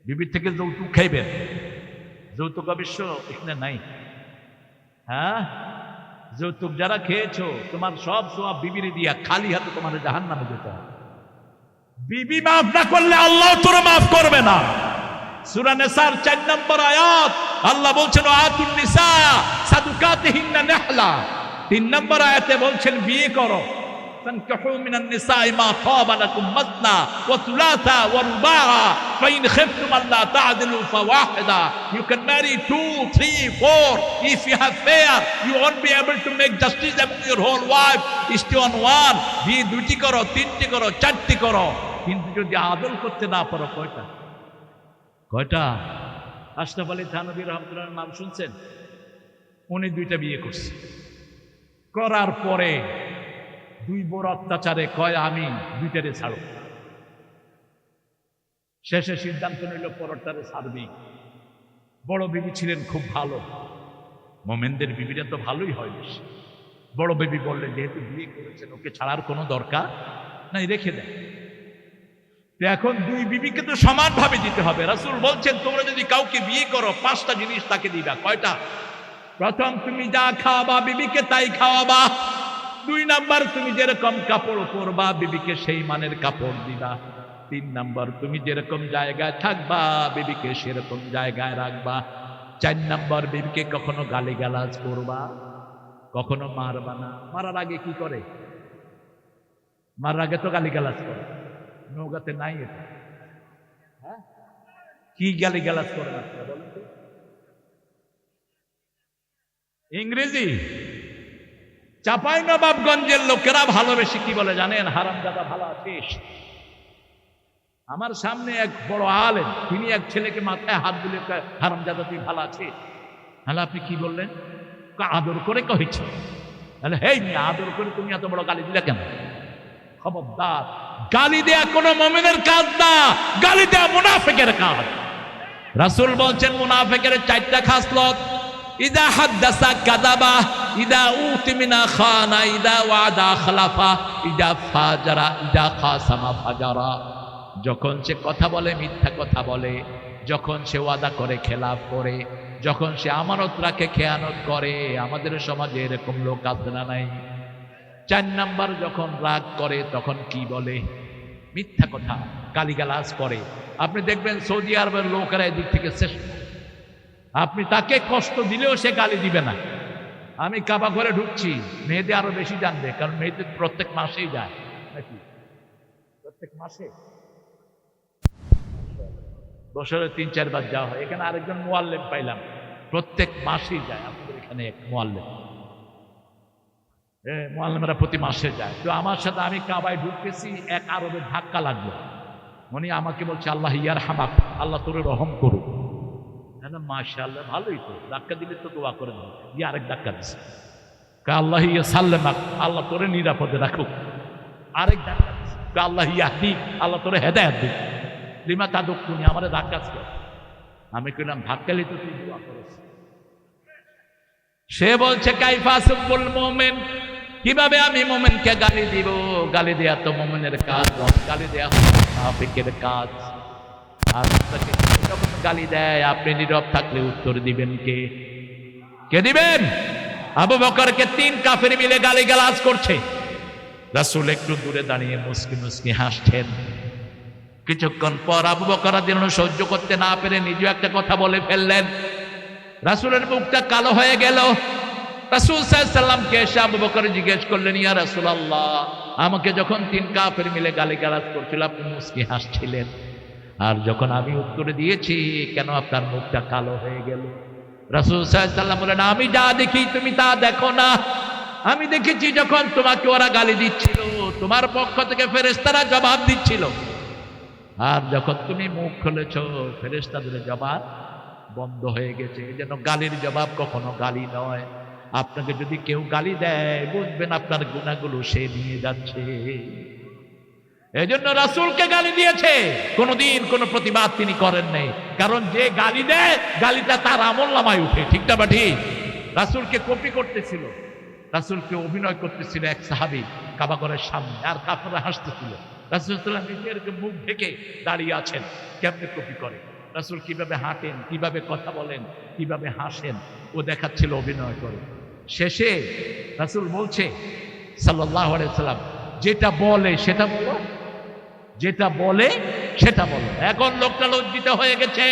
Speaker 1: বিবির থেকে যৌতুক খাইবেন। যৌতুক অবশ্য এখানে নাই। হ্যাঁ, যৌতুক যারা খেয়েছো তোমার সব সওয়াব বিবিরে দিয়া, খালি হাতে তোমার জাহান্নামে যেতে হবে। বিবি মাফ না করলে আল্লাহ তোরে মাফ করবে না। সূরা নিসার 4 নম্বর আয়াত আল্লাহ বলছেন আতুন নিসা সাদুকাতিহিন্না নাহলা। 3 নম্বর আয়াতে বলছেন বিয়ে করো। فانكحوا من النساء ما طاب لكم مثنى وثلاثا ورباعا فإن خفتم ألا تعدلوا فواحدا. You can marry 2, 3, 4. If you have fear, you won't be able to make justice among your whole wife. Stay on one. বিয়ে 2টি করো, 3টি করো, 4টি করো, কিন্তু যদি আদল করতে না পারো কয়টা? কয়টা? আশরাফ আলী থানভী রহমাতুল্লাহর নাম শুনছেন? উনি 2টা বিয়ে করছে। করার পরে 2 বড় অত্যাচারে কয় আমি 2টারে ছাড়ব। শেষে সিদ্ধান্ত নিল পরটারে ছাড়বি। বড় বিবি ছিলেন খুব ভালো, মোমেনদের বিবিরা তো ভালোই হয় বেশি। বড় বিবি বললেন, যেহেতু বিয়ে করেছেন ওকে ছাড়ার কোনো দরকার নাই, রেখে দেন। তো এখন দুই বিবিকে তো সমানভাবে দিতে হবে। রাসূল বলছেন, তোমরা যদি কাউকে বিয়ে করো 5টা জিনিস তাকে দিবা। কয়টা? প্রথম, তুমি যা খাওয়াবা বিবিকে তাই খাওয়াবা। 2 নাম্বার, তুমি যেরকম কাপড় পরবা বিবিকে সেই মানের কাপড় দিবা। 3 নাম্বার, তুমি যেরকম জায়গায় থাকবা বিবিকে সেরকম জায়গায় রাখবা। 4 নাম্বার, বিবিকে কখনো গালিগালাজ করবা, কখনো মারবা না। মারার আগে কি করে? মারার আগে তো গালিগালাজ করে। নৌকাতে নাই এটা। হ্যাঁ, কি গালিগালাজ করে না বলেন তো? ইংরেজি। চাঁপাইনবাবগঞ্জের লোকেরা ভালোবেসে কি বলে জানেন? হারামজাদা ভালো আছিস। আমার সামনে এক বড় আলেম, তিনি এক ছেলেকে মাথায় হাত দিলে, হারামজাদা তুই ভালো আছিস। তাহলে আপনি কি বললেন? আদর করে কহেছি। তাহলে হেই মিয়া, আদর করে তুমি এত বড় গালি দিলে কেন? খবরদার, গালি দেয়া কোনো মুমিনের কাজ না, গালি দেয়া মুনাফিকের কাজ। রাসূল বলছেন মুনাফিকের 4টা খাসলত: ইদা হাদাসা কাযাবা, ইদা উতিমিনা খানা, ইদা ওয়াদা খলাফা, ইদা ফাজারা, ইদা খাসামা ফাজারা। যখন সে কথা বলে মিথ্যা কথা বলে, যখন সে ওয়াদা করে খেলাফ করে, যখন সে আমানত রাখে খেয়ানত করে। আমাদের সমাজে এরকম লোক আছে না নাই? 4 নাম্বার, যখন রাগ করে তখন কি বলে? মিথ্যা কথা, গালিগালাজ করে। আপনি দেখবেন সৌদি আরবের লোকেরা এদিক থেকে শ্রেষ্ঠ। আপনি তাকে কষ্ট দিলেও সে গালি দিবে না। আমি কাবা ঘরে ঢুকছি, মেয়েদের আরো বেশি জানবে, কারণ মেয়েদের প্রত্যেক মাসেই যায় নাকি? প্রত্যেক মাসে, বছরে 3-4 বার যাওয়া হয়। এখানে আরেকজন মুআল্লিম পাইলাম, প্রত্যেক মাসেই যায়। আমাদের এখানে এক মুআল্লিম, মুআল্লিমরা প্রতি মাসে যায়। তো আমার সাথে আমি কাবায় ঢুকতেছি, এক আরবের ধাক্কা লাগলো। উনি আমাকে বলছে, আল্লাহ ইয়ার হামাক, আল্লাহ তোরে রহম করুক। মাশাআল্লাহ, ভালোই তো, ধাক্কা দিলে তো দোয়া করে দেবো। দিয়ে আরেক ধাক্কা দিচ্ছে, আল্লাহ ইয়া সাল্লামাক, আল্লাহ তোরে নিরাপদে রাখুক। আরেক ধাক্কা দিচ্ছে, আল্লাহ ইয়াহদি, আল্লাহ তোরে হেদায়েত দিক। লিমা তাদুক, তুমি আমারে ধাক্কা ছিল। আমি কইলাম, ধাক্কা লিতে তুই দোয়া করিস। সে বলছে, কাইফা সুবুল মুমিন, কিভাবে আমি মুমিনকে গালি দিব? গালি দেয়া তো মুমিনের কাজ, গালি দেয়া মুনাফিকের কাজ। আর যখন গালি দেয় আপনি নীরব থাকলে উত্তর দিবেন কে? কে দিবেন? আবু বকরকে 3 কাফের মিলে গালিগালাজ করছে। রাসূল একটু দূরে দাঁড়িয়ে মুস্কি মুস্কি হাসছেন। কিছুক্ষণ পর আবু বকর রাদিয়াল্লাহু আনহু সহ্য করতে না পেরে নিজে একটা কথা বলে ফেললেন। রাসূলের মুখটা কালো হয়ে গেল। রাসূল সাল্লাল্লাহু আলাইহি সাল্লামকে এসে আবু বকর জিজ্ঞেস করলেন, ইয়া রাসূলুল্লাহ, আমাকে যখন 3 কাফের মিলে গালিগালাজ করছিল আপনি মুস্কি হাসছিলেন, আর যখন আমি উত্তরে দিয়েছি কেন আপনার মুখটা কালো হয়ে গেল? রাসূল সাল্লাল্লাহু আলাইহি সাল্লাম বলেন, আমি যা দেখি তুমি তা দেখো না। আমি দেখেছি যখন তোমাকে ওরা গালি দিচ্ছিল, তোমার পক্ষ থেকে ফেরেশতারা জবাব দিচ্ছিল, আর যখন তুমি মুখ খুলেছ ফেরেশতাদের জবাব বন্ধ হয়ে গেছে। এজন্য গালির জবাব কখনো গালি নয়। আপনাকে যদি কেউ গালি দেয় বুঝবেন আপনার গুনাহগুলো সে নিয়ে যাচ্ছে। এজন্য রাসূলকে গালি দিয়েছে, কোনোদিন কোনো প্রতিবাদ তিনি করেন নাই। কারণ যে গালি দেয় গালিটা তার আমলনামায় উঠে, ঠিক না? ঠিক। রাসূলকে কপি করতেছিল, রাসূলকে অভিনয় করতেছিল এক সাহাবী কাবা ঘরের সামনে, আর কাফেররা হাসতেছিল। রাসূল সাল্লাল্লাহু আলাইহি ওয়াসাল্লাম নিজের মুখ ঢেকে দাঁড়িয়ে আছেন, কেমনে কপি করে। রাসূল কিভাবে হাঁটেন, কিভাবে কথা বলেন, কিভাবে হাসেন, ও দেখাচ্ছিল, অভিনয় করে। শেষে রাসূল বলছে সাল্লাল্লাহু আলাইহি ওয়াসাল্লাম, যেটা বলে সেটা বলো, যেটা বলে সেটা বলো। এখন লোকটা লজ্জিত হয়ে গেছে।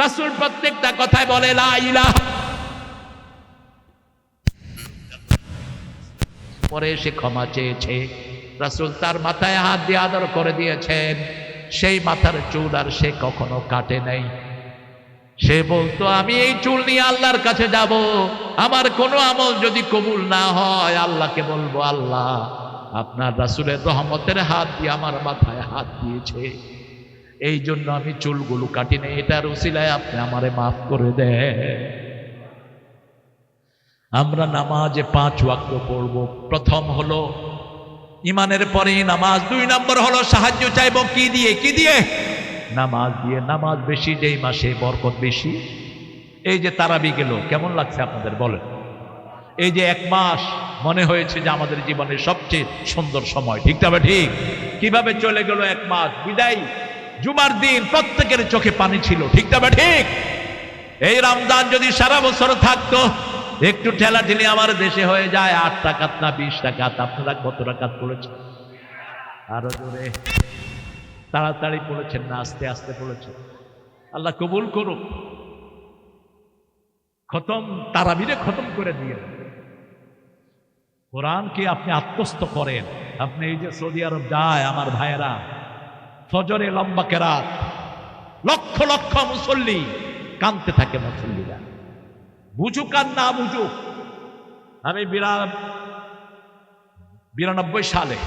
Speaker 1: রাসূল প্রত্যেকটা কথায় বলে লা ইলাহা, পরে সে ক্ষমা চেয়েছে। রাসূল তার মাথায় হাত দিয়ে আদর করে দিয়েছেন। সেই মাথার চুল আর সে কখনো কাটে নাই। সে বলতো, আমি এই চুল নিয়ে আল্লাহর কাছে যাব, আমার কোনো আমল যদি কবুল না হয় আল্লাহকে বলবো, আল্লাহ আপনার রাসূলের রহমতের হাত দিয়ে আমার মাথায় হাত দিয়েছে, এই জন্য আমি চুলগুলো কাটি নাই, এটার উসিলায় আপনি আমারে মাফ করে দেন। আমরা নামাজে 5 ওয়াক্ত পড়ব। প্রথম হলো ইমানের পরেই নামাজ। 2 নম্বর হলো সাহায্য চাইব কি দিয়ে? কি দিয়ে? নামাজ দিয়ে। নামাজ বেশি যেই মাসে বরকত বেশি এই যে তারাবি গেল, কেমন লাগছে আপনাদের বলেন? এই যে 1 মাস মনে হয়েছে যে আমাদের জীবনের সবচেয়ে সুন্দর সময়, ঠিক তবে ঠিক? কিভাবে চলে গেল 1 মাস বিদায় জুমার দিন, প্রত্যেকের চোখে পানি ছিল, ঠিক তবে ঠিক? এই রমজান যদি সারা বছর থাকতো, একটু ঠেলা ঠেলি আমার দেশে হয়ে যায় 8 রাকাত না 20 রাকাত। আপনারা কত রাকাত পড়েছেন? আরো জোরে। তাড়াতাড়ি পড়েছেন না আস্তে আস্তে পড়েছেন? আল্লাহ কবুল করুক। খতম, তারাবিরে খতম করে দিয়ে কোরআনকে আপনি আত্মস্থ করেন। আপনি এই যে সৌদি আরব যায় আমার ভাইয়েরা, ফজরে লম্বা কেরাত, লক্ষ লক্ষ মুসল্লি, কাঁদতে থাকে মুসল্লিরা, বুঝুক আর না বুঝুক। আমি 92 সালে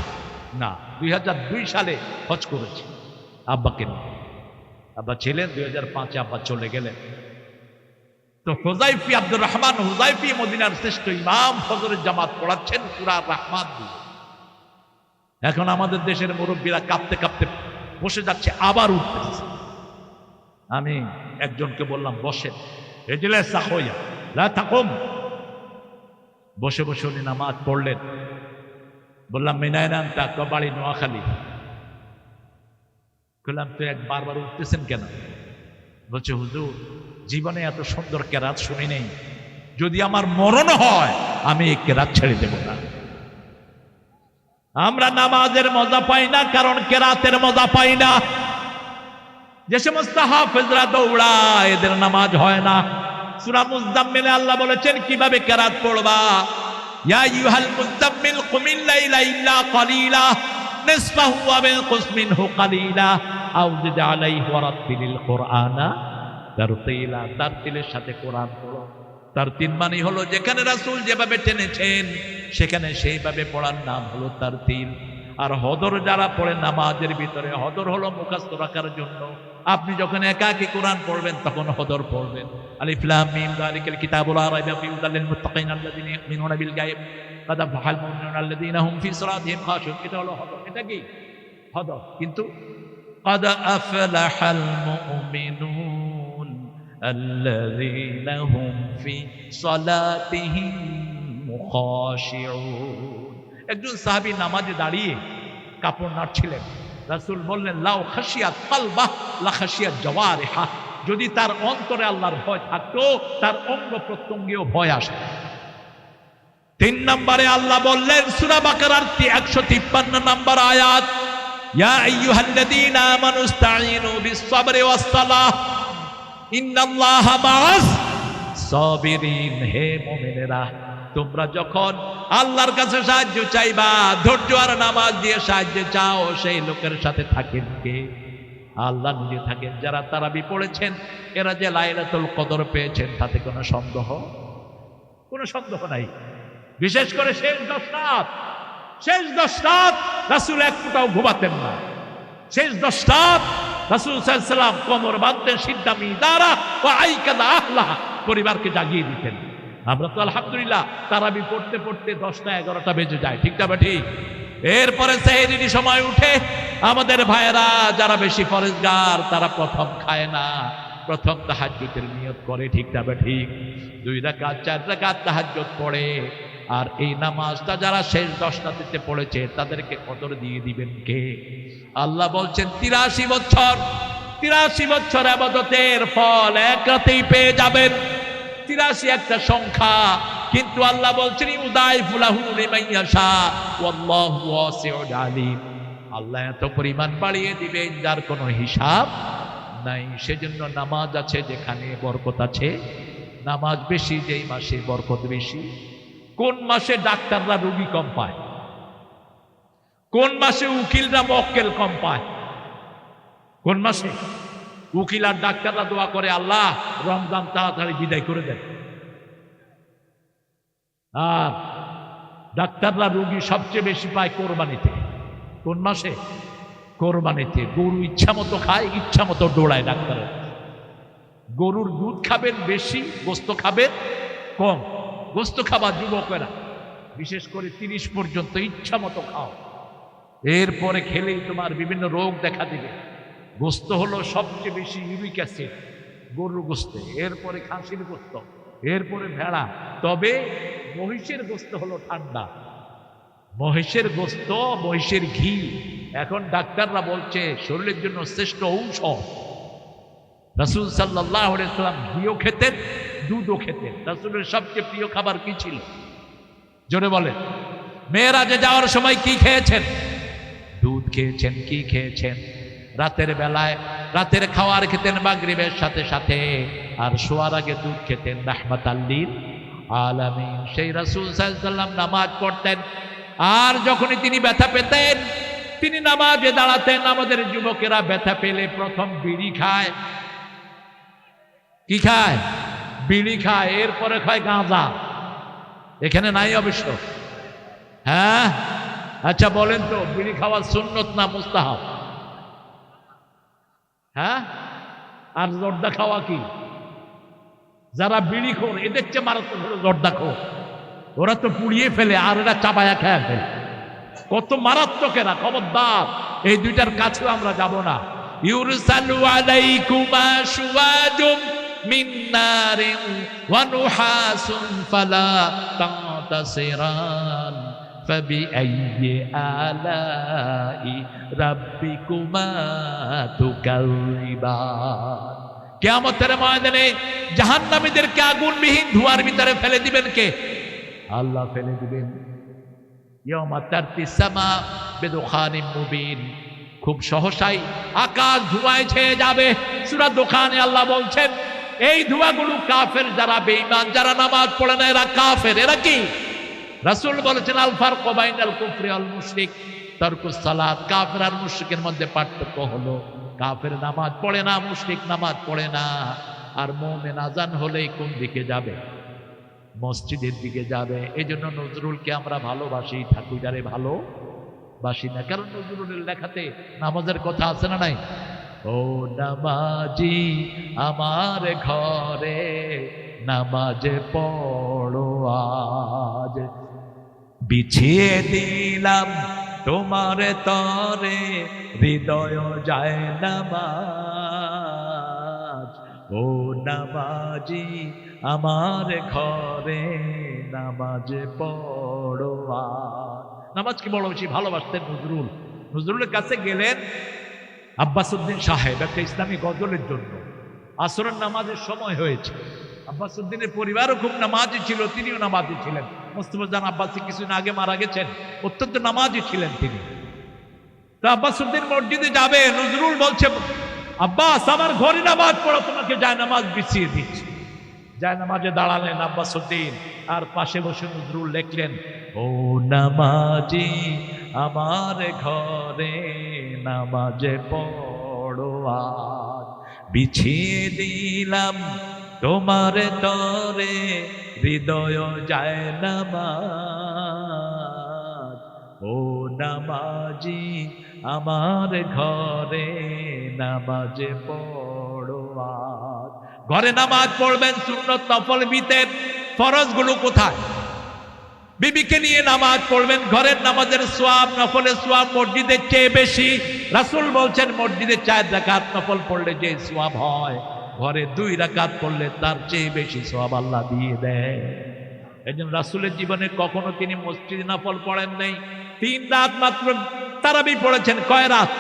Speaker 1: না 2002 সালে হজ করেছি আব্বাকে নিয়ে। আব্বা ছিলেন, 2005-এ আব্বা চলে গেলেন। তো হুযায়ফী আব্দুর রহমান হুযায়ফী মদিনার শ্রেষ্ঠ ইমাম ফজরের জামাত পড়াচ্ছেন সূরা রাহমান দিয়ে। এখন আমাদের দেশের মুরব্বীরা কাঁপতে কাঁপতে বসে যাচ্ছে, আবার উঠতেছে। আমি একজনকে বললাম বসেন, ইজলিস আখোয়া লা তাকুম। বসে বসে উনি নামাজ পড়লেন। বললাম মিনায়না আনতা, বাড়ি নোয়াখালী। বললাম তো বারবার উঠতেছেন কেন? বলছে হুজুর জীবনে এত সুন্দর কেরাত শুনি নেই, যদি আমার মরণ হয় আমি এই কেরাত ছেড়ে দেব না। আমরা নামাজের মজা পাই না কারণ কেরাতের মজা পাই না। যে সমস্ত হাফেজরা দৌড়ায় এদের নামাজ হয় না। সূরা মুজাম্মিলে আল্লাহ বলেছেন কিভাবে কেরাত পড়বা। ইয়া আইয়ুহাল মুজাম্মিল কুমিল লাইলা ইল্লা কালিলা নিসফাহু ওয়া বিনকুস মিনহু কালিলা আও জিদ আলাইহি ওয়া রাত্তিলিল কুরআনা তারতিলা। তারতিলের সাথে কোরআন পড়ো। তারতিল মানে হলো যেখানে রাসূল যেভাবে টেনেছেন সেখানে সেইভাবে পড়ার নাম হলো তারতিল। আর হদর যারা পড়ে নামাজের ভিতরে, হদর হলো মুখস্থ রাখার জন্য। আপনি যখন একাকী কোরআন পড়বেন তখন হদর পড়বেন। আলিফ লাম মিম যালিকাল কিতাবু লা রাইবা ফীহি হুদাল লিল মুত্তাকিন আল্লাযীনা ইউমিনুনা বিল গায়ব ক্বাদ আফলাহাল মুমিনুনা আল্লাযীনা হুম ফী সালাতিহিম খাশিউন। এটা হলো হদর। এটা কি হদর? কিন্তু ক্বাদ আফলাহাল মুমিনুন আল্লাযীনা হুম ফী সালাতিহিম খাশিউন। একজন সাহাবী নামাজে দাঁড়িয়ে কাপড় নাড়ছিলেন। রাসূল বললেন লাউ খাশিয়াত কালবাহ লা খাশিয়াত জাওয়ারিহা। যদি তার অন্তরে আল্লাহর ভয় থাকতো তার অঙ্গ প্রত্যঙ্গেও ভয় আসতো। 3 নম্বরে আল্লাহ বললেন সূরা বাকারার 153 নম্বর আয়াত, ইয়া আইয়ুহাল্লাযীনা আমানু ইসতাঈনু বিস-সাবরি ওয়াস-সালাহ ইন্নাল্লাহা মা'আস সাবিরিন। হে মুমিনেরা, তোমরা যখন আল্লাহর কাছে সাহায্য চাইবা, ধৈর্য আর নামাজ দিয়ে সাহায্য চাও, সেই লোকের সাথে থাকেন কে? আল্লাহ নিজে থাকেন। যারা তারাবি পড়েছেন এরা যে লাইলাতুল কদর পেয়েছেন তাতে কোনো সন্দেহ নাই। বিশেষ করে শেষ 10 রাত রাসূল এক ফোঁটাও ঘুমাতেন না। শেষ 10 রাত রাসূল সাল্লাল্লাহু আলাইহি ওয়াসাল্লাম কোমর বাঁধতেন, সিদ্দামি দারা ওয়া আইকাদা আহলাহা, পরিবারকে জাগিয়ে দিতেন। আমরা তো আলহামদুলিল্লাহ তারাবি পড়তে পড়তে 10টা 11টা বেজে যায়, ঠিক না ঠিক? এরপরে সেহরির সময় উঠে আমাদের ভাইয়েরা যারা বেশি ফরজগার তারা প্রথম খায় না, প্রথম তাহাজ্জুদের নিয়ত করে, ঠিক না ঠিক? 2 রাকাত 4 রাকাত তাহাজ্জুদ পড়ে। আর এই নামাজটা যারা শেষ 10টাতে পড়েছে তাদেরকে কদর দিয়ে দিবেন কে? আল্লাহ বলছেন 83 বছর ইবাদতের ফল এক রাতেই পেয়ে যাবেন। 83 একটা সংখ্যা, কিন্তু আল্লাহ বলছেন ইউদাইফু লাহু লিমান ইয়াশা ওয়াল্লাহু ওয়াসিউন আলীম। আল্লাহ এত পরিমাণ বাড়িয়ে দিবেন যার কোনো হিসাব নাই। সেজন্য নামাজ আছে যেখানে বরকত আছে। নামাজ বেশি যেই মাসে বরকত বেশি। কোন মাসে ডাক্তাররা রোগী কম পায়? কোন মাসে উকিলরা মক্কেল কম পায়? কোন মাসে? উকিল আর ডাক্তাররা দোয়া করে আল্লাহ রমজান তাড়াতাড়ি বিদায় করে দেন। আর ডাক্তাররা রোগী সবচেয়ে বেশি পায় কোরবানিতে। কোন মাসে? কোরবানিতে। গরু ইচ্ছা মতো খায়, ইচ্ছা মতো দৌড়ায় ডাক্তারের। গরুর দুধ খাবেন বেশি, গোস্ত খাবেন কম। গোস্ত খাবার যুবকেরা বিশেষ করে 30 পর্যন্ত ইচ্ছা মতো খাও, এরপরে খেলেই তোমার বিভিন্ন রোগ দেখা দিবে। গোস্ত হলো সবচেয়ে বেশি ইউরিক অ্যাসিড, গরুর গোস্ত, এরপরে খাসির গোস্ত, এরপরে ভেড়া। তবে মহিষের গোস্ত হলো ঠান্ডা, মহিষের গোস্ত, মহিষের ঘি এখন ডাক্তাররা বলছে শরীরের জন্য শ্রেষ্ঠ ঔষধ। রাসূল সাল্লাল্লাহু আলাইহি ওয়াসাল্লাম ঘিও খেতেন, দুধও খেতেন। রাসূলের সবচেয়ে প্রিয় খাবার কি ছিল? জোরে বলেন। মেরাজে যাওয়ার সময় কি খেয়েছেন? দুধ খেয়েছেন। কি খেয়েছেন? রাতের বেলায় রাতের খাওয়ার খেতেন মাগরিবের সাথে সাথে, আর শোয়ার আগে দুধ খেতেন রাহমাতাল লিল আলামিন। সেই রাসূল সাল্লাল্লাহু আলাইহি ওয়াসাল্লাম নামাজ পড়তেন, আর যখনই তিনি ব্যথা পেতেন তিনি নামাজে দাঁড়াতেন। আমাদের যুবকেরা ব্যথা পেলে প্রথম বিড়ি খায়। কি খায়? বিড়ি খায়, এরপরে খায় গাঁজা। এখানে নাই অবশ্য। হ্যাঁ, আচ্ছা বলেন তো, বিড়ি খাওয়া সুন্নত না মুস্তাহাব? হ্যাঁ, আর জর্দা খাওয়া কি? যারা বিড়ি খোর এদের চেয়ে মারাত্মক হলো জর্দা খোর। ওরা তো পুড়িয়ে ফেলে, আর এরা চাবায়া খেয়ে ফেলে। কত মারাত্মক এরা! খবরদার, এই দুইটার কাছেও আমরা যাব না। ইউরসালু আলাইকুমা শুওয়াজুম মিন নারিন ওয়া নুহাসুন ফালা তাতাসিরান ফাবিআইয়ি আলাই রাব্বিকুমা তুকাল্লিবান। কিয়ামতের ময়দানে জাহান্নামীদেরকে আগুনবিহীন ধোঁয়ার ভিতরে ফেলে দিবেন কে? আল্লাহ ফেলে দিবেন। ইয়াউমা তারতিস সামা বিদুখানিম মুবিন, খুব সহসাই আকাশ ধোঁয়ায় ছেয়ে যাবে। সূরা দোখানে আল্লাহ বলছেন এই ধোঁয়াগুলো কাফের, যারা বেঈমান, যারা নামাজ পড়ে না, এরা কাফের। এরা কি? রাসূল বলেছেন আল ফারকু বাইনাল কুফরি ওয়াল মুশরিক তারকুস সালাত। কাফের আর মুশরিকের মধ্যে পার্থক্য হলো কাফের নামাজ পড়ে না, মুশরিক নামাজ পড়ে না। আর মুমিন আজান হলেই কোন দিকে যাবে? মসজিদের দিকে যাবে। এই জন্য নজরুলকে আমরা ভালোবাসি, ঠাকুরারে ভালোবাসি না, কারণ নজরুলের লেখাতে নামাজের কথা আছে না নাই? ও নামাজি আমার ঘরে নামাজে পড়ো আজ, বিছিয়ে দিলাম তোমার তরে হৃদয় যায় নামাজ। ও নামাজি আমার ঘরে নামাজে পড়ো আজ। নামাজকে বড় বেশি ভালোবাসতেন নজরুল। নজরুলের কাছে গেলেন আব্বাসউদ্দিন সাহেব একটা ইসলামী গজলের জন্য। আসরের নামাজের সময় হয়েছে। আব্বাসউদ্দিনের পরিবারও খুব নামাজি ছিল, তিনিও নামাজি ছিলেন। মোস্তফা জান আব্বাসী কিছুদিন আগে মারা গেছেন, অত্যন্ত নামাজি ছিলেন তিনি। তো আব্বাসউদ্দিন মসজিদে যাবে, নজরুল বলছে আব্বাস আমার ঘরে নামাজ পড়ো, তোমাকে যায় নামাজ বিছিয়ে দিচ্ছি। যায় নামাজে দাঁড়ালেন আব্বাসউদ্দিন, আর পাশে বসে নজরুল লিখলেন ও নামাজি আমার ঘরে নামাজে পড়ো আজ, বিছিয়ে দিলাম তোমার তরে হৃদয় যায় নামাজ। ও নামাজি আমার ঘরে নামাজে পড়ো আজ। ঘরে নামাজ পড়বেন, সুন্নত নফল বিতের ফরজগুলো কোথায়? বিবিকে নিয়ে নামাজ পড়বেন। ঘরের নামাজের সওয়াব, নফলের সওয়াব মসজিদের চেয়ে বেশি। রাসূল বলছেন মসজিদে 4 রাকাত নফল পড়লে যে সওয়াব হয়, ঘরে 2 রাকাত পড়লে তার চেয়ে বেশি সওয়াব আল্লাহ দিয়ে দেয়। এইজন্য রাসূলের জীবনে কখনো তিনি মসজিদে নফল পড়েন নাই। 3 রাত মাত্র তারাবি পড়েছেন। কয় রাত?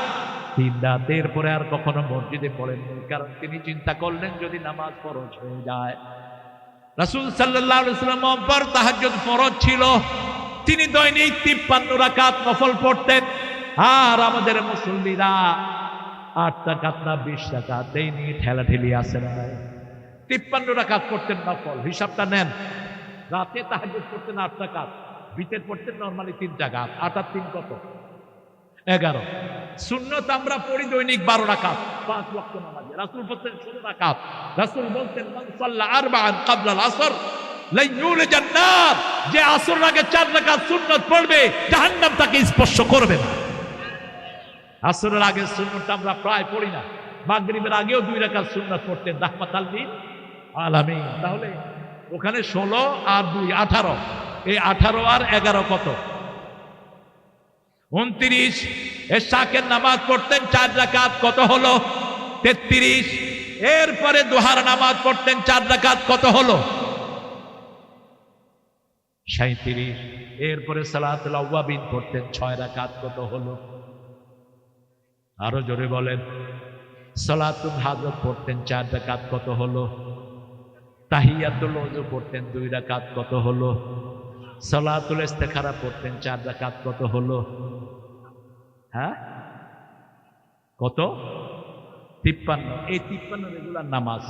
Speaker 1: 3 রাত। এরপরে আর কখনো মসজিদে পড়েন নাই, কারণ তিনি চিন্তা করলেন যদি নামাজ ফরজ হয়ে যায়। রাসূল সাল্লাল্লাহু আলাইহি ওয়াসাল্লাম পর তাহাজ্জুদ ফরজ ছিল, তিনি দৈনিক 53 রাকাত নফল পড়তেন। আর আমাদের মুসল্লিরা 8 রাকাত না 20 রাকাত, এই নিয়ে ঠেলাঠেলি আছে না? 53 রাকাত পড়তেন নফল। হিসাবটা নেন, রাতে তাহাজ্জুদ পড়তেন 8 রাকাত, ভিতর পড়তেন নরমালি 3 রাকাত। 8 আর 3 কত? 11। সুন্নত আমরা পড়ি দৈনিক 12 রাকাত 5 ওয়াক্ত নামাজে। রাসূল পড়তেন 16 রাকাত। রাসূল বলতেন মান সাল্লা আরবাআন ক্বাবলা আল আসর লা ইউলিজান নার, যে আসর আগে 4 রাকাত সুন্নত পড়বে জাহান্নাম তাকে স্পর্শ করবে না। আসরের আগে সুন্নতটা আমরা প্রায় পড়ি না। মাগরিবের আগেও 2 রাকাত সুন্নত পড়তেন রাহমাতাল লিল আলামিন। তাহলে ওখানে 16 আর 2 18, এই 18 আর 11 কত? 29। এশাকের নামাজ পড়তেন 4 রাকাত, কত হলো? 33। এরপরে দুহার নামাজ পড়তেন 4 রাকাত, কত হলো? 37। এরপরে সালাতুল আওয়াবিন পড়তেন 6 রাকাত, কত হলো? আরো জোরে বলেন। সালাতুল হাজত পড়তেন 4 রাকাত, কত হলো? তাহিয়াতুল ওযু পড়তেন 2 রাকাত, কত হলো? সালাতুল ইস্তিখারা পড়তেন 4 রাকাত, কত হলো? হ্যাঁ, কত? 53। এই 53 রেগুলার নামাজ।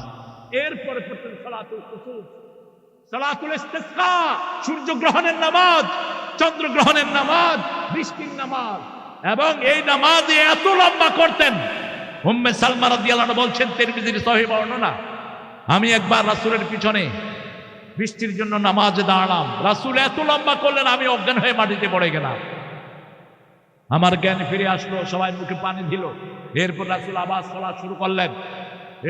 Speaker 1: এরপরে পড়তেন সালাতুল কুসুফ, সালাতুল ইস্তিসকা, সূর্য গ্রহণের নামাজ, চন্দ্র গ্রহণের নামাজ, বৃষ্টির নামাজ। এবং এই নামাজ এত লম্বা করতেন, উম্মে সালমা রাদিয়াল্লাহু আনহা বলছেন, তিরমিজির সহিহ বর্ণনা, আমি একবার রাসূলের পিছনে বৃষ্টির জন্য নামাজে দাঁড়ালাম, রাসূল এত লম্বা করলেন, আমি অজ্ঞান হয়ে মাটিতে পড়ে গেলাম। আমার জ্ঞান ফিরে আসলো, সবাই মুখে পানি দিল। এরপর রাসূল আবার সালাত শুরু করলেন।